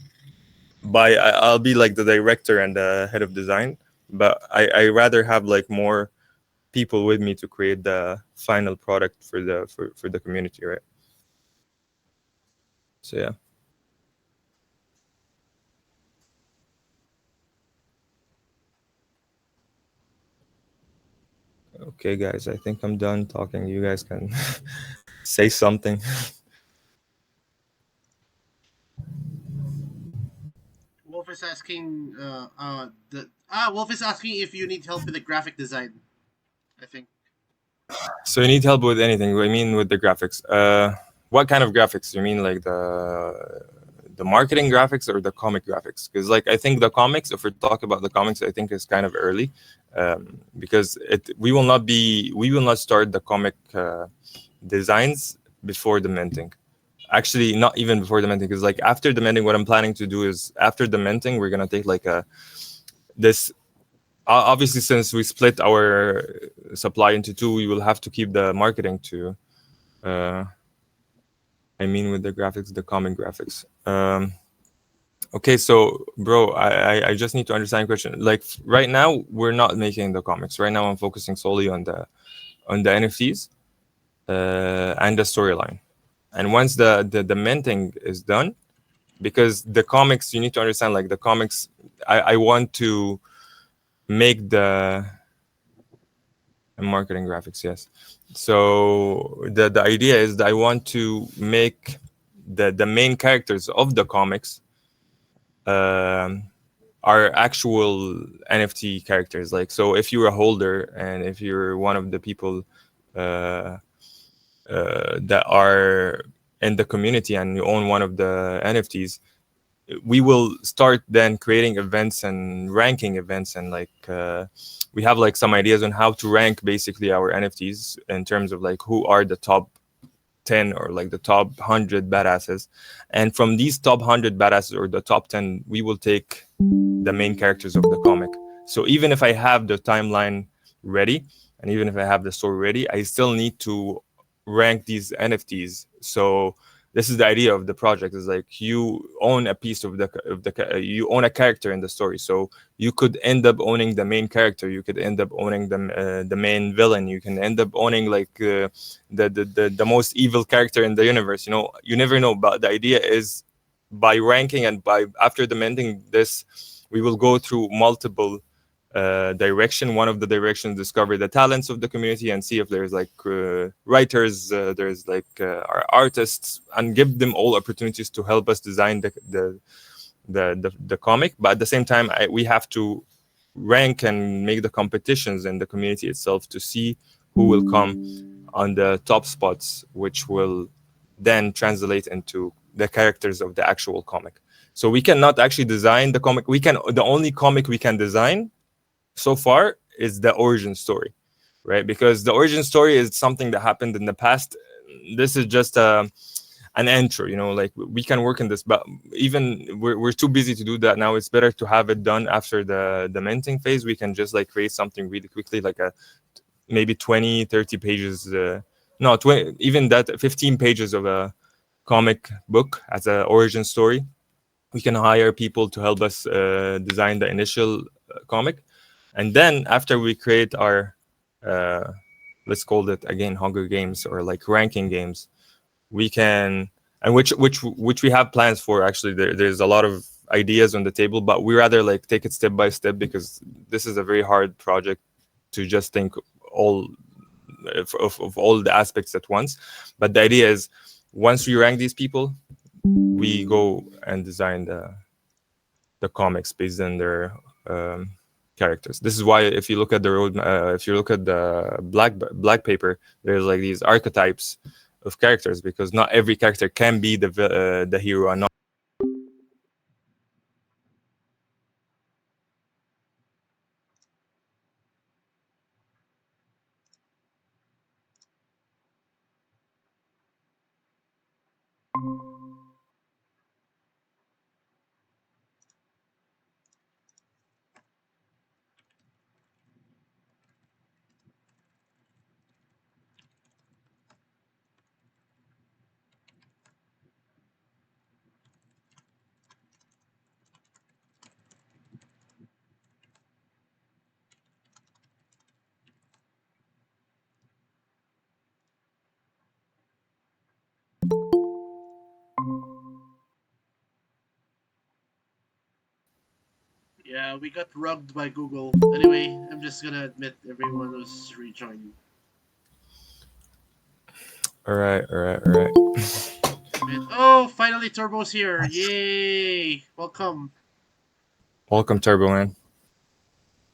I'll be like the director and the head of design, but I rather have like more people with me to create the final product for the community, right? So yeah. Okay, guys, I think I'm done talking. You guys can say something. Wolf is asking. Wolf is asking if you need help with the graphic design. I think. So you need help with anything? I mean, with the graphics. What kind of graphics? You mean like the marketing graphics or the comic graphics? Because like I think the comics, if we talk about the comics, I think is kind of early, because we will not start the comic designs before the minting. Actually, not even before the minting, because like after the minting, what I'm planning to do is, after the minting, we're gonna take like this. Obviously, since we split our supply into two, we will have to keep the marketing to. I mean, with the graphics, the comic graphics. Okay, so bro, I just need to understand your question. Like right now, we're not making the comics. Right now, I'm focusing solely on the NFTs and the storyline. And once the minting is done, because the comics, you need to understand, like the comics, I want to make the marketing graphics, yes. So the idea is that I want to make the main characters of the comics are actual NFT characters. Like, so if you're a holder and if you're one of the people that are in the community and you own one of the NFTs, we will start then creating events and ranking events, and like we have like some ideas on how to rank basically our NFTs in terms of like who are the top 10 or like the top 100 badasses. And from these top 100 badasses or the top 10, we will take the main characters of the comic. So even if I have the timeline ready, and even if I have the story ready, I still need to rank these NFTs. So this is the idea of the project, is like you own a piece of you own a character in the story. So you could end up owning the main character, you could end up owning the main villain, you can end up owning like the most evil character in the universe. You never know. But the idea is, by ranking and by after demanding this, we will go through multiple direction. One of the directions, discover the talents of the community and see if there's like writers, there's like artists, and give them all opportunities to help us design the comic. But at the same time, we have to rank and make the competitions in the community itself to see who will come on the top spots, which will then translate into the characters of the actual comic. So we cannot actually design the comic. The only comic we can design so far is the origin story, right? Because the origin story is something that happened in the past. This is just an intro, like we can work in this, but even we're too busy to do that now. It's better to have it done after the minting phase. We can just like create something really quickly, like maybe 20, 30 pages, no, 20, even that 15 pages of a comic book as an origin story. We can hire people to help us design the initial comic. And then after we create our, let's call it again Hunger Games or like ranking games, we can, and which we have plans for. Actually, there's a lot of ideas on the table, but we rather like take it step by step, because this is a very hard project to just think all of all the aspects at once. But the idea is, once we rank these people, we go and design the comics based on their characters. This is why if you look at the road, if you look at the black paper, there's like these archetypes of characters, because not every character can be the hero, and not Yeah, we got rugged by Google. Anyway, I'm just gonna admit everyone was rejoining. all right. Oh, finally Turbo's here! Yay! Welcome. Welcome, Turbo Man.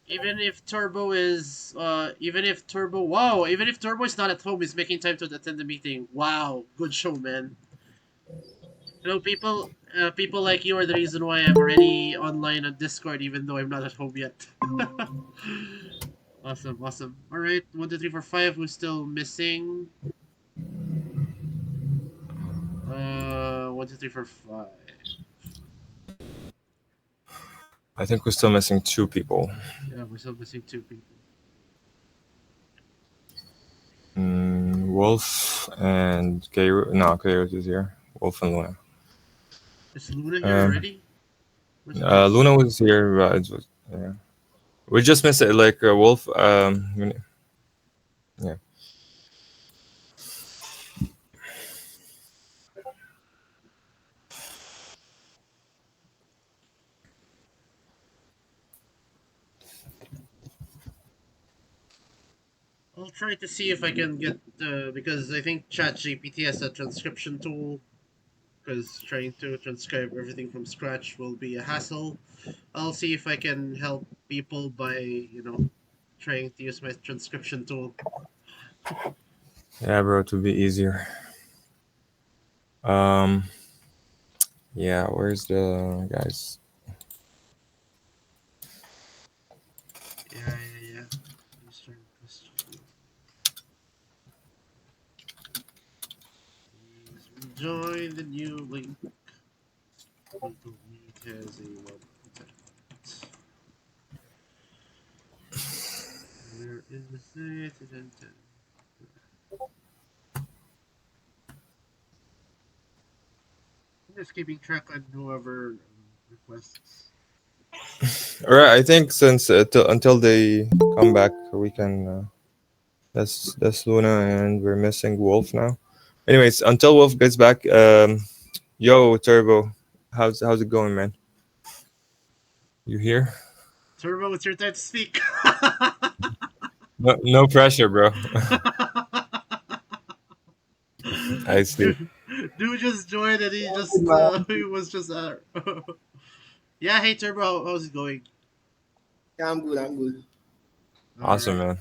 Even if Turbo is not at home, he's making time to attend the meeting. Wow, good show, man. People like you are the reason why I'm already online on Discord, even though I'm not at home yet. Awesome. All right, 1, 2, 3, 4, 5. Who's still missing? 1, 2, 3, 4, 5. I think we're still missing 2 people. Yeah, we're still missing 2 people. Wolf and Kairos. No, Kairos is here. Wolf and Luna. Is Luna here already? Luna was here. Yeah. We just missed it. Like Wolf. Yeah. I'll try to see if I can get because I think ChatGPT has a transcription tool. Because trying to transcribe everything from scratch will be a hassle. I'll see if I can help people by trying to use my transcription tool. Yeah, bro, it would be easier. Yeah, where's the guys? Yeah. Please join the new link. Google Meet has a web. Is this it? I'm just keeping track on whoever requests. All right, I think since until they come back, we can. That's Luna, and we're missing Wolf now. Anyways, until Wolf gets back, yo Turbo, how's it going, man? You here? Turbo, it's your time to speak. No pressure, bro. I see. Dude just joined and he was just yeah. Hey Turbo, how's it going? Yeah, I'm good. I'm good. All Awesome, right. man.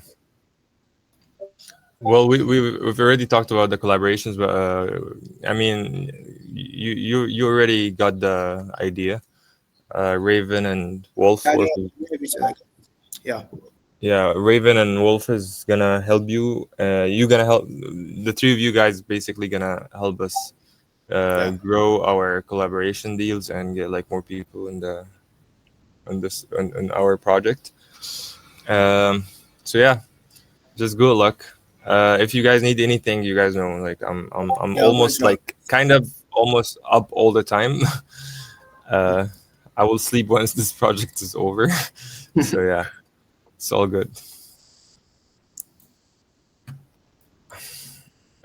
Well, we've already talked about the collaborations, but I mean, you already got the idea. Raven and Wolf. Yeah, Wolf yeah, maybe so, like, yeah. Yeah, Raven and Wolf is gonna help you. You gonna help the three of you guys. Basically, gonna help us Yeah. grow our collaboration deals and get like more people in the in our project. Um, so yeah, just good luck. If you guys need anything, you guys know. Like I'm Yeah, always almost down. like kind of almost up all the time. uh, I will sleep once this project is over. So yeah, it's all good.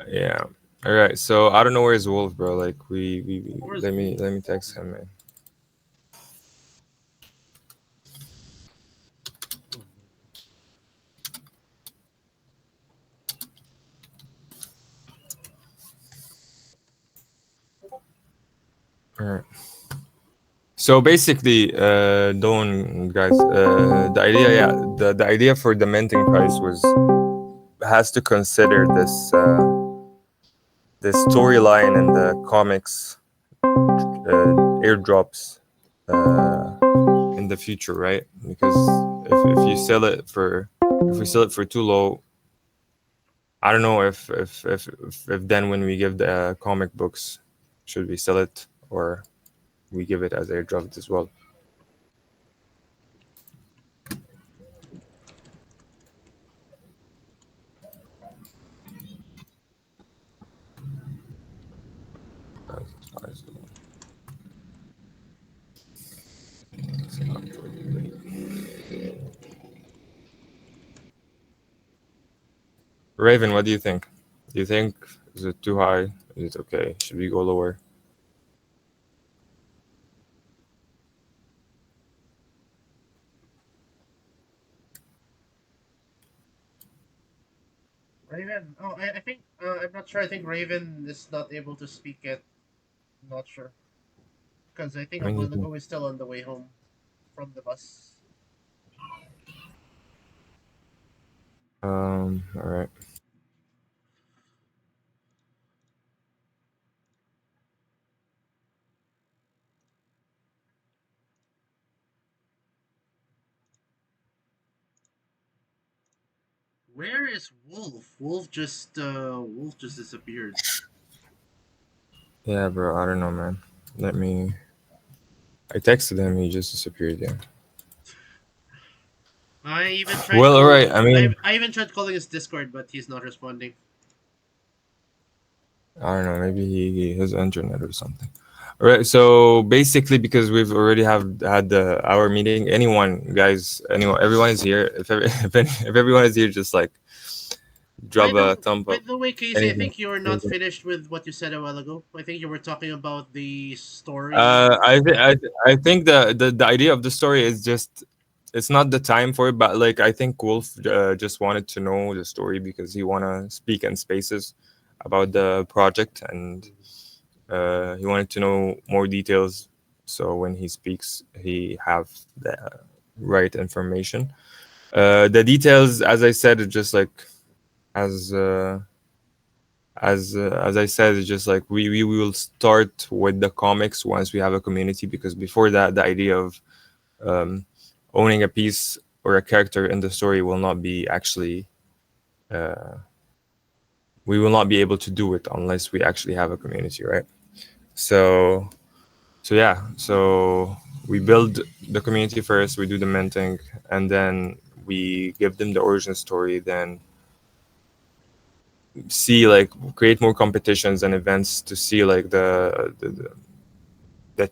Yeah. All right. So I don't know where's Wolf, bro. Like Where's let me text him, man. All right. So basically, don't guys. The idea, yeah, the idea for the minting price has to consider this storyline and the comics airdrops in the future, right? Because if you sell it for if we sell it for too low, I don't know if then when we give the comic books, should we sell it or we give it as airdropped as well? Raven, what do you think? Do you think is it too high? Is it okay? Should we go lower? Raven? Oh, I think I'm not sure. I think Raven is not able to speak yet. Not sure because I think I need to. Abulago is still on the way home from the bus. All right. Where is Wolf? Wolf just disappeared. Yeah, bro. I don't know, man. Let me. I texted him. He just disappeared. Yeah. I even tried Well, all calling. right. I mean, I even tried calling his Discord, but he's not responding. I don't know. Maybe he has internet or something. All right. So basically, because we've already have had our meeting. Anyone, guys, anyone, everyone is here. If everyone is here, just like By drop a the thumb by up. the way, Casey, I Anything. think you are not Anything. finished with what you said a while ago. I think you were talking about the story. I think the idea of the story is just it's not the time for it, but like I think Wolf just wanted to know the story because he wanna speak in spaces about the project and he wanted to know more details. So when he speaks, he have the right information. The details, as I said, are just like as. As I said, it's just like we will start with the comics once we have a community because before that, the idea of um, owning a piece or a character in the story will not be actually we will not be able to do it unless we actually have a community, right? So yeah, so we build the community first, we do the minting, and then we give them the origin story, then see like create more competitions and events to see like the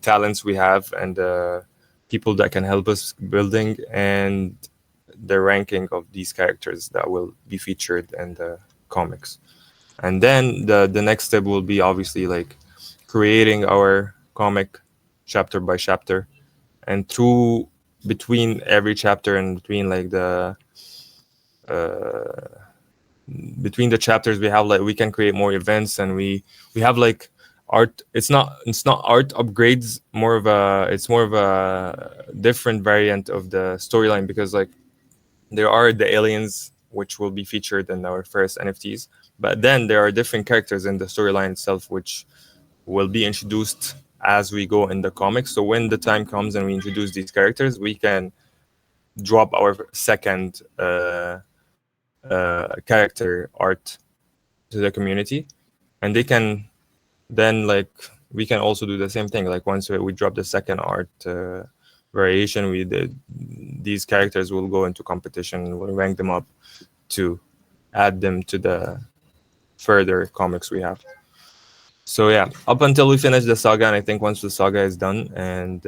talents we have and the people that can help us building and the ranking of these characters that will be featured in the comics. And then the next step will be obviously like creating our comic chapter by chapter, and through between every chapter and between like the between the chapters we have like we can create more events, and we have like art. It's not art upgrades, more of a it's more of a different variant of the storyline, because like there are the aliens which will be featured in our first NFTs, but then there are different characters in the storyline itself which will be introduced as we go in the comics. So when the time comes and we introduce these characters, we can drop our second character art to the community, and they can then like we can also do the same thing. Like once we drop the second art variation, we did these characters will go into competition and we'll rank them up to add them to the further comics we have. So yeah, up until we finish the saga, and I think once the saga is done and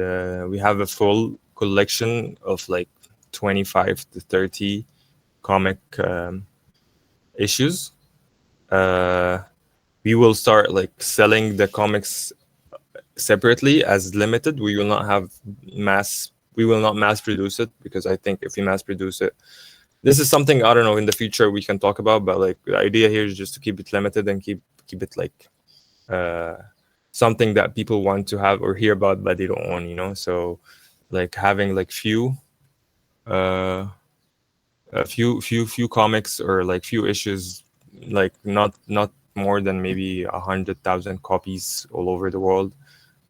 we have a full collection of like 25 to 30 comic issues, we will start like selling the comics separately as limited. We will not mass produce it, because I think if we mass produce it, this is something I don't know in the future we can talk about, but like the idea here is just to keep it limited and keep it like something that people want to have or hear about but they don't own, you know. So like having like few comics or like few issues, like not more than maybe 100,000 copies all over the world,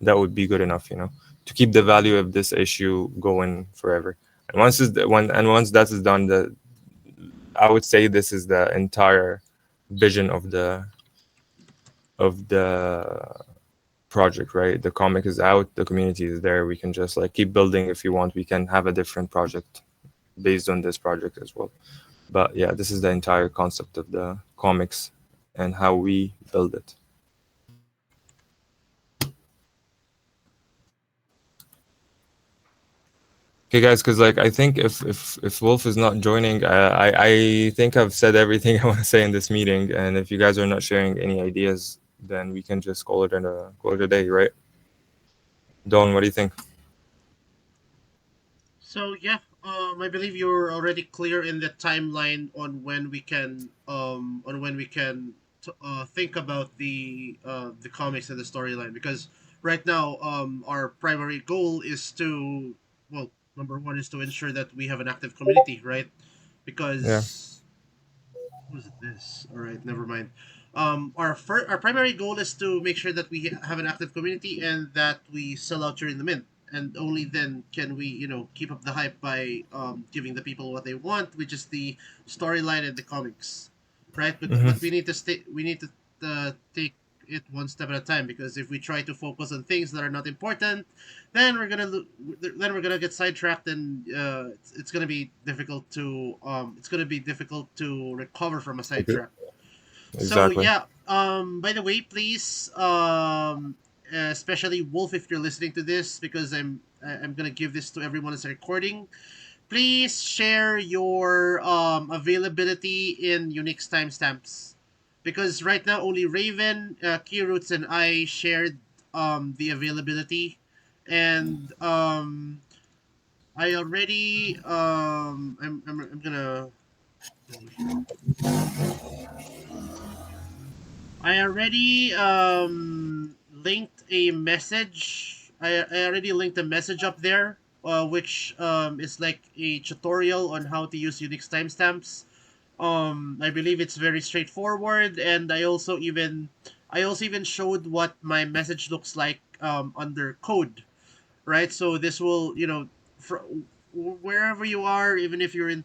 that would be good enough, you know, to keep the value of this issue going forever. And once that is done, I would say this is the entire vision of the project, right? The comic is out, the community is there. We can just like keep building. If you want, we can have a different project based on this project as well. But yeah, this is the entire concept of the comics and how we build it. Okay, guys, because like I think if Wolf is not joining, I think I've said everything I want to say in this meeting, and if you guys are not sharing any ideas, then we can just call it a day, right? Don, what do you think? So yeah, I believe you're already clear in the timeline on when we can think about the comics and the storyline, because right now our primary goal is to, well, number one is to ensure that we have an active community, right? Yeah. Because was it this? All right, never mind. Our primary goal is to make sure that we have an active community and that we sell out during the mint, and only then can we, keep up the hype by giving the people what they want, which is the storyline and the comics, right? But we need to stay. We need to take it one step at a time, because if we try to focus on things that are not important, then we're gonna get sidetracked, and it's gonna be difficult to recover from a sidetrack. So Exactly. yeah. By the way, please, especially Wolf, if you're listening to this, because I'm gonna give this to everyone as a recording. Please share your availability in Unix timestamps, because right now only Raven, Keyroots, and I shared the availability, and I already I'm gonna. I already linked a message. I already linked a message up there, which is like a tutorial on how to use Unix timestamps. I believe it's very straightforward, and I also even showed what my message looks like under code, right? So this will, wherever you are, even if you're in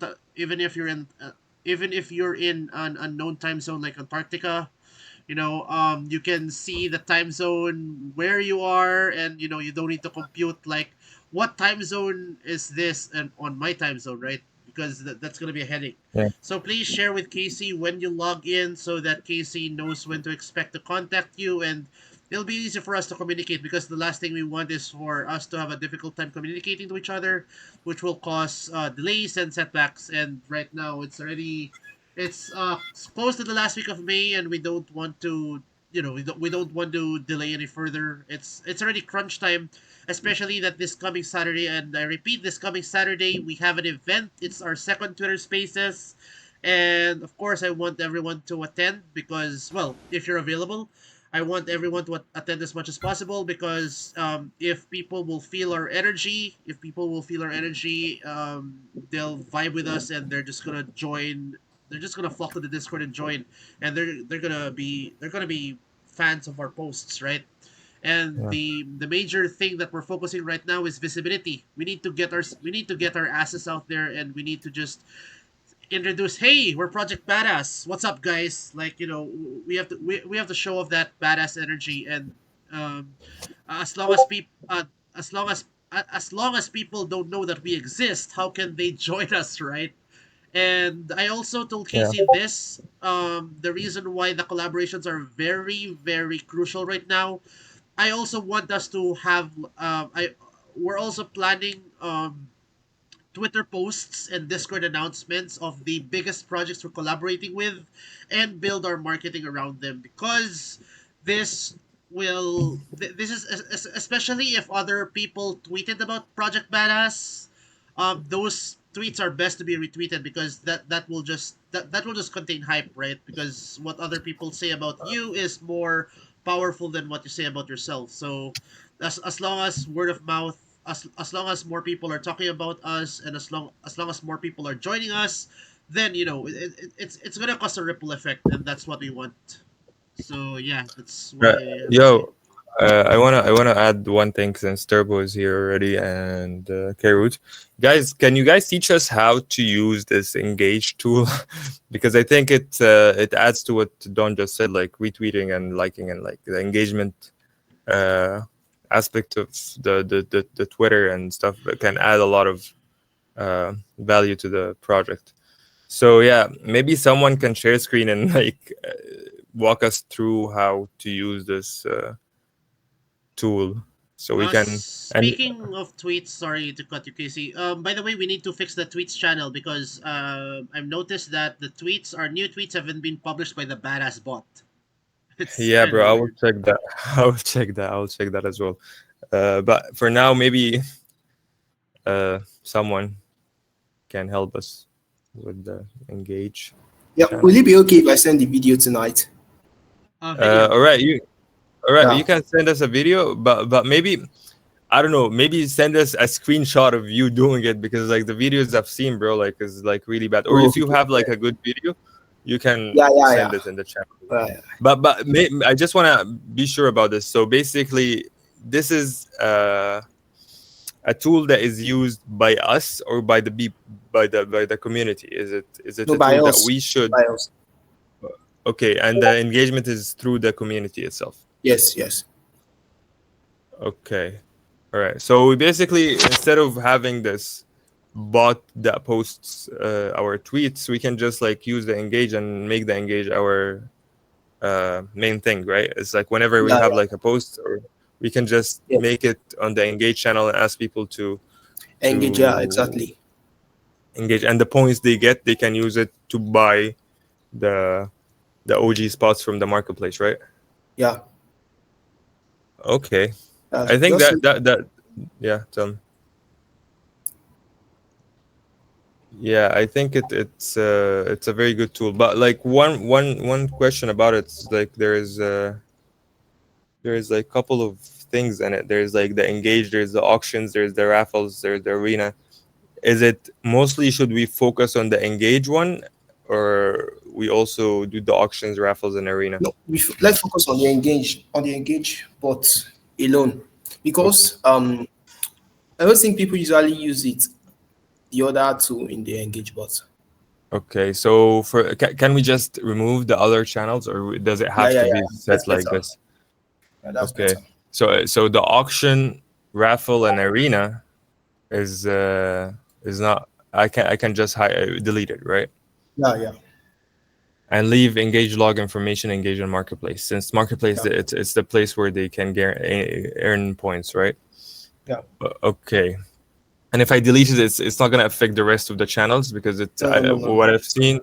an unknown time zone like Antarctica, you can see the time zone where you are, and you don't need to compute like what time zone is this and on my time zone, right? because that's going to be a headache. Yeah. So please share with Casey when you log in so that Casey knows when to expect to contact you, and it'll be easy for us to communicate, because the last thing we want is for us to have a difficult time communicating to each other, which will cause delays and setbacks. And right now it's close to the last week of May, and we don't want to, we don't want to delay any further. It's already crunch time, especially that this coming Saturday, and I repeat, this coming Saturday we have an event. It's our second Twitter Spaces, and of course I want everyone to attend, because, well, if you're available, I want everyone to attend as much as possible, because if people will feel our energy, they'll vibe with us, and they're just gonna join. They're just gonna flock to the Discord and join, and they're gonna be fans of our posts, right? And Yeah. the major thing that we're focusing right now is visibility. We need to get our asses out there, and we need to just introduce, hey, we're Project Badass, what's up, guys? Like, we have to show off that badass energy. And um as long as people as long as people don't know that we exist, how can they join us, right? And I also told Yeah. Casey this, the reason why the collaborations are very, very crucial right now. I also want us to have, I we're also planning Twitter posts and Discord announcements of the biggest projects we're collaborating with, and build our marketing around them, because this this is especially if other people tweeted about Project Badass. Those tweets are best to be retweeted, because that will just contain hype, right? Because what other people say about you is more powerful than what you say about yourself. So as long as word of mouth, as long as more people are talking about us, and as long as more people are joining us, then it's gonna cause a ripple effect, and that's what we want. So yeah, that's what Right. I have to say. Yo, I wanna add one thing since Turbo is here already and Kerut. Guys, can you guys teach us how to use this Engage tool? Because I think it adds to what Don just said, like retweeting and liking, and like the engagement uh, aspect of the Twitter and stuff, that can add a lot of value to the project. So yeah, maybe someone can share screen and like walk us through how to use this tool, so we can. And Speaking of tweets, sorry to cut you, Casey. By the way, we need to fix the tweets channel, because I've noticed that our new tweets haven't been published by the badass bot. It's yeah, kind bro, of I will weird. check that. I will check that as well. But for now, maybe someone can help us with the Engage Yeah, channel. will it be okay if I send the video tonight? Video. All right, Yeah. you can send us a video, but maybe, I don't know, maybe send us a screenshot of you doing it, because like the videos I've seen, bro, like is like really bad. Or if you Okay. have like a good video, you can Yeah, yeah, send yeah. it in the chat. Right. But I just want to be sure about this. So basically, this is a tool that is used by us, or by the community. Is it No, a by tool that us. we should? By us. Okay, and the engagement is through the community itself. Yes, yes. Okay. All right. So we basically, instead of having this bot that posts our tweets, we can just like use the Engage and make the Engage our main thing, right? It's like whenever we Yeah, have yeah. like a post, or we can just Yes. make it on the Engage channel and ask people to Engage, yeah, exactly. engage, and the points they get, they can use it to buy the OG spots from the marketplace, right? Yeah. Okay. I think Just that yeah, tell me. Yeah, I think it's a very good tool. But like one question about it is like there's like a couple of things in it. There's like the Engage, there's the auctions, there's the raffles, there's the arena. Is it mostly, should we focus on the Engage one, or we also do the auctions, raffles, and arena? no, let's focus on the engage bot alone, because I don't think people usually use it, the other two in the engage bot. Okay, so can we just remove the other channels, or does it have Yeah, to yeah, be yeah. set That's like better. this? Yeah, that's Okay, better. so the auction, raffle, and arena is not I can just delete it, right? Yeah. And leave engage log information engage on marketplace, since marketplace Yeah. it's the place where they can earn points, right? Yeah. Okay. And if I delete it, it's not gonna affect the rest of the channels because No. what I've seen.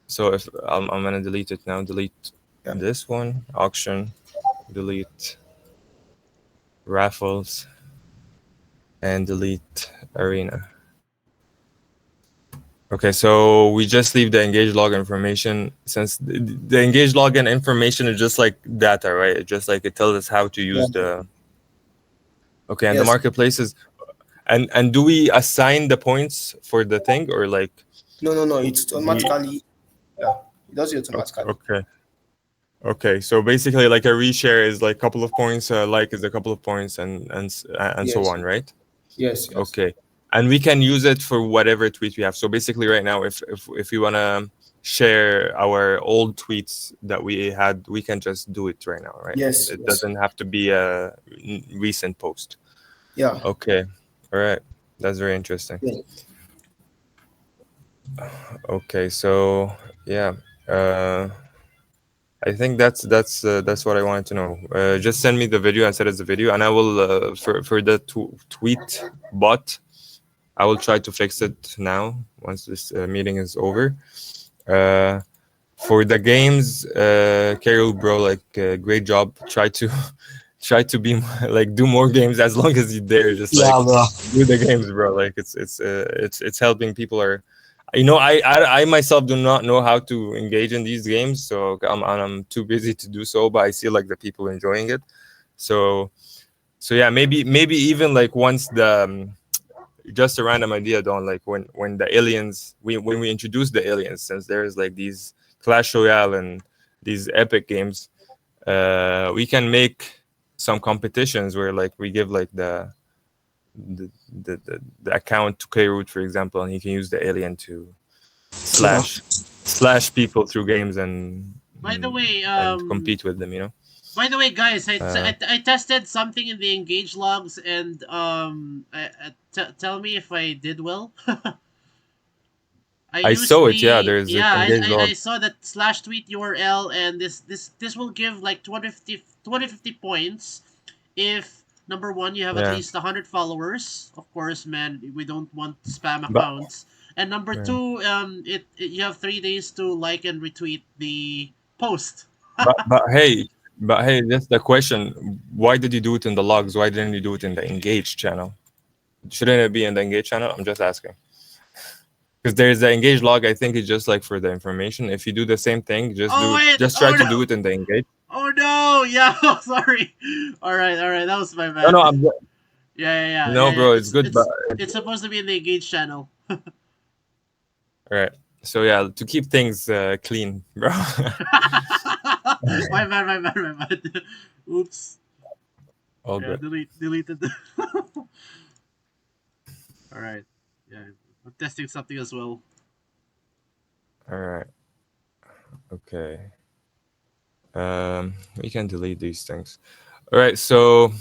So if I'm gonna delete it now, delete Yeah. this one, auction, delete raffles, and delete arena. Okay, so we just leave the engage log information, since the engage login information is just like data, right? It's just like it tells us how to use the. Okay, and the Yes. marketplaces, and do we assign the points for the thing, or like? No. It's automatically. Yeah, it does it automatically. Okay. So basically, like a reshare is like a couple of points, like is a couple of points, and so Yes. on, right? Yes. Okay, and we can use it for whatever tweet we have. So basically, right now, if we wanna share our old tweets that we had, we can just do it right now, right? Yes. It doesn't have to be a recent post. Yeah. Okay, all right, that's very interesting. Yeah. Okay, so yeah, I think that's what I wanted to know. Just send me the video and set as a video, and I will for the tweet bot. I will try to fix it now once this meeting is over. For the games, Carol, bro, like great job. Try to be like do more games as long as you dare. Just like bro. do the games, bro. Like it's helping people. Are I myself do not know how to engage in these games, so I'm too busy to do so. But I see like the people enjoying it. So yeah, maybe even like once the just a random idea, Don, like when the aliens when we introduce the aliens, since there's like these Clash Royale and these epic games, we can make some competitions where like we give like the account to Kroot, for example, and he can use the alien to slash people through games and By the way, and compete with them, you know. By the way, guys, I tested something in the engage logs, and tell me if I did well. I saw it. Yeah, there's a engage I log. saw that slash tweet URL, and this will give like 250 points if number one you have at Yeah. least 100 followers. Of course, man, we don't want spam But- accounts. And number Yeah. two, you have 3 days to like and retweet the post. but hey, that's the question. Why did you do it in the logs? Why didn't you do it in the engage channel? Shouldn't it be in the engage channel? I'm just asking. Because there's the engage log. I think it's just like for the information. If you do the same thing, just try to do it in the engage. Oh no! Yeah, sorry. All right. That was my bad. No, I'm Yeah. no, yeah, bro. yeah. It's good, but It's supposed to be in the engage channel. all right. So yeah, to keep things clean, bro. my bad. Oops. All Yeah, good. deleted. All right. Yeah, I'm testing something as well. All right. Okay. We can delete these things. All right. So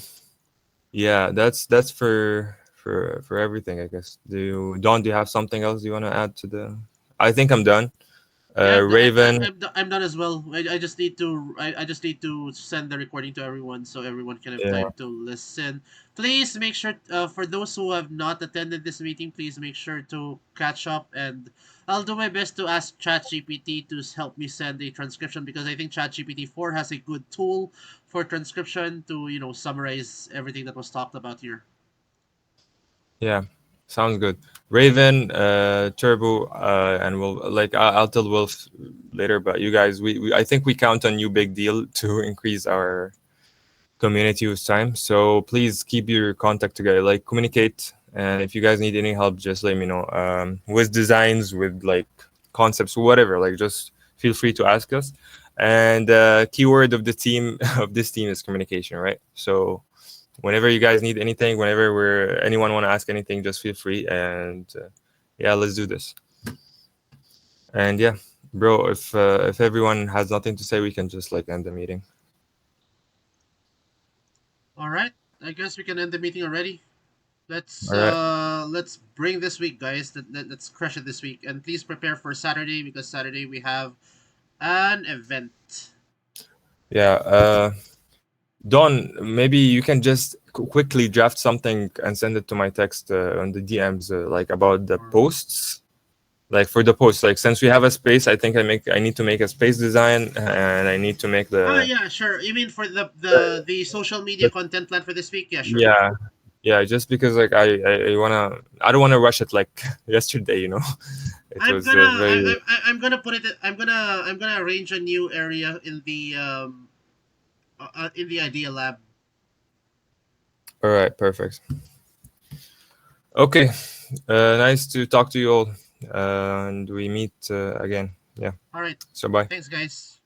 yeah, that's for everything, I guess. Don, do you have something else you want to add to the? I think I'm done. Yeah, Raven. I'm done as well. I just need to I just need to send the recording to everyone so everyone can have Yeah. time to listen. Please make sure for those who have not attended this meeting, please make sure to catch up, and I'll do my best to ask ChatGPT to help me send a transcription, because I think ChatGPT 4 has a good tool for transcription to summarize everything that was talked about here. Yeah, sounds good. Raven, Turbo, and I'll tell Wolf later. But you guys, we I think we count on you, big deal, to increase our community with time. So please keep your contact together, like communicate. And if you guys need any help, just let me know. With designs, with like concepts, whatever. Like just feel free to ask us. And keyword of the team of this team is communication, right? So whenever you guys need anything, whenever anyone want to ask anything, just feel free. And yeah, let's do this. And yeah, bro, if everyone has nothing to say, we can just like end the meeting. All right. I guess we can end the meeting already. Let's All right. let's bring this week, guys. Let's crush it this week, and please prepare for Saturday because Saturday we have an event. Yeah. Don, maybe you can just quickly draft something and send it to my text on the DMs, like about the posts. Like for the posts, like since we have a space, I think I need to make a space design and I need to make Ah, the yeah, sure. You mean for the social media content plan for this week? Yeah, sure. yeah. Yeah, just because like I don't wanna rush it like yesterday, you know. It I'm was gonna very I'm gonna put it. I'm gonna arrange a new area in the idea lab. all right, perfect. Okay, nice to talk to you all, and we meet again. Yeah, All right. so bye. Thanks, guys.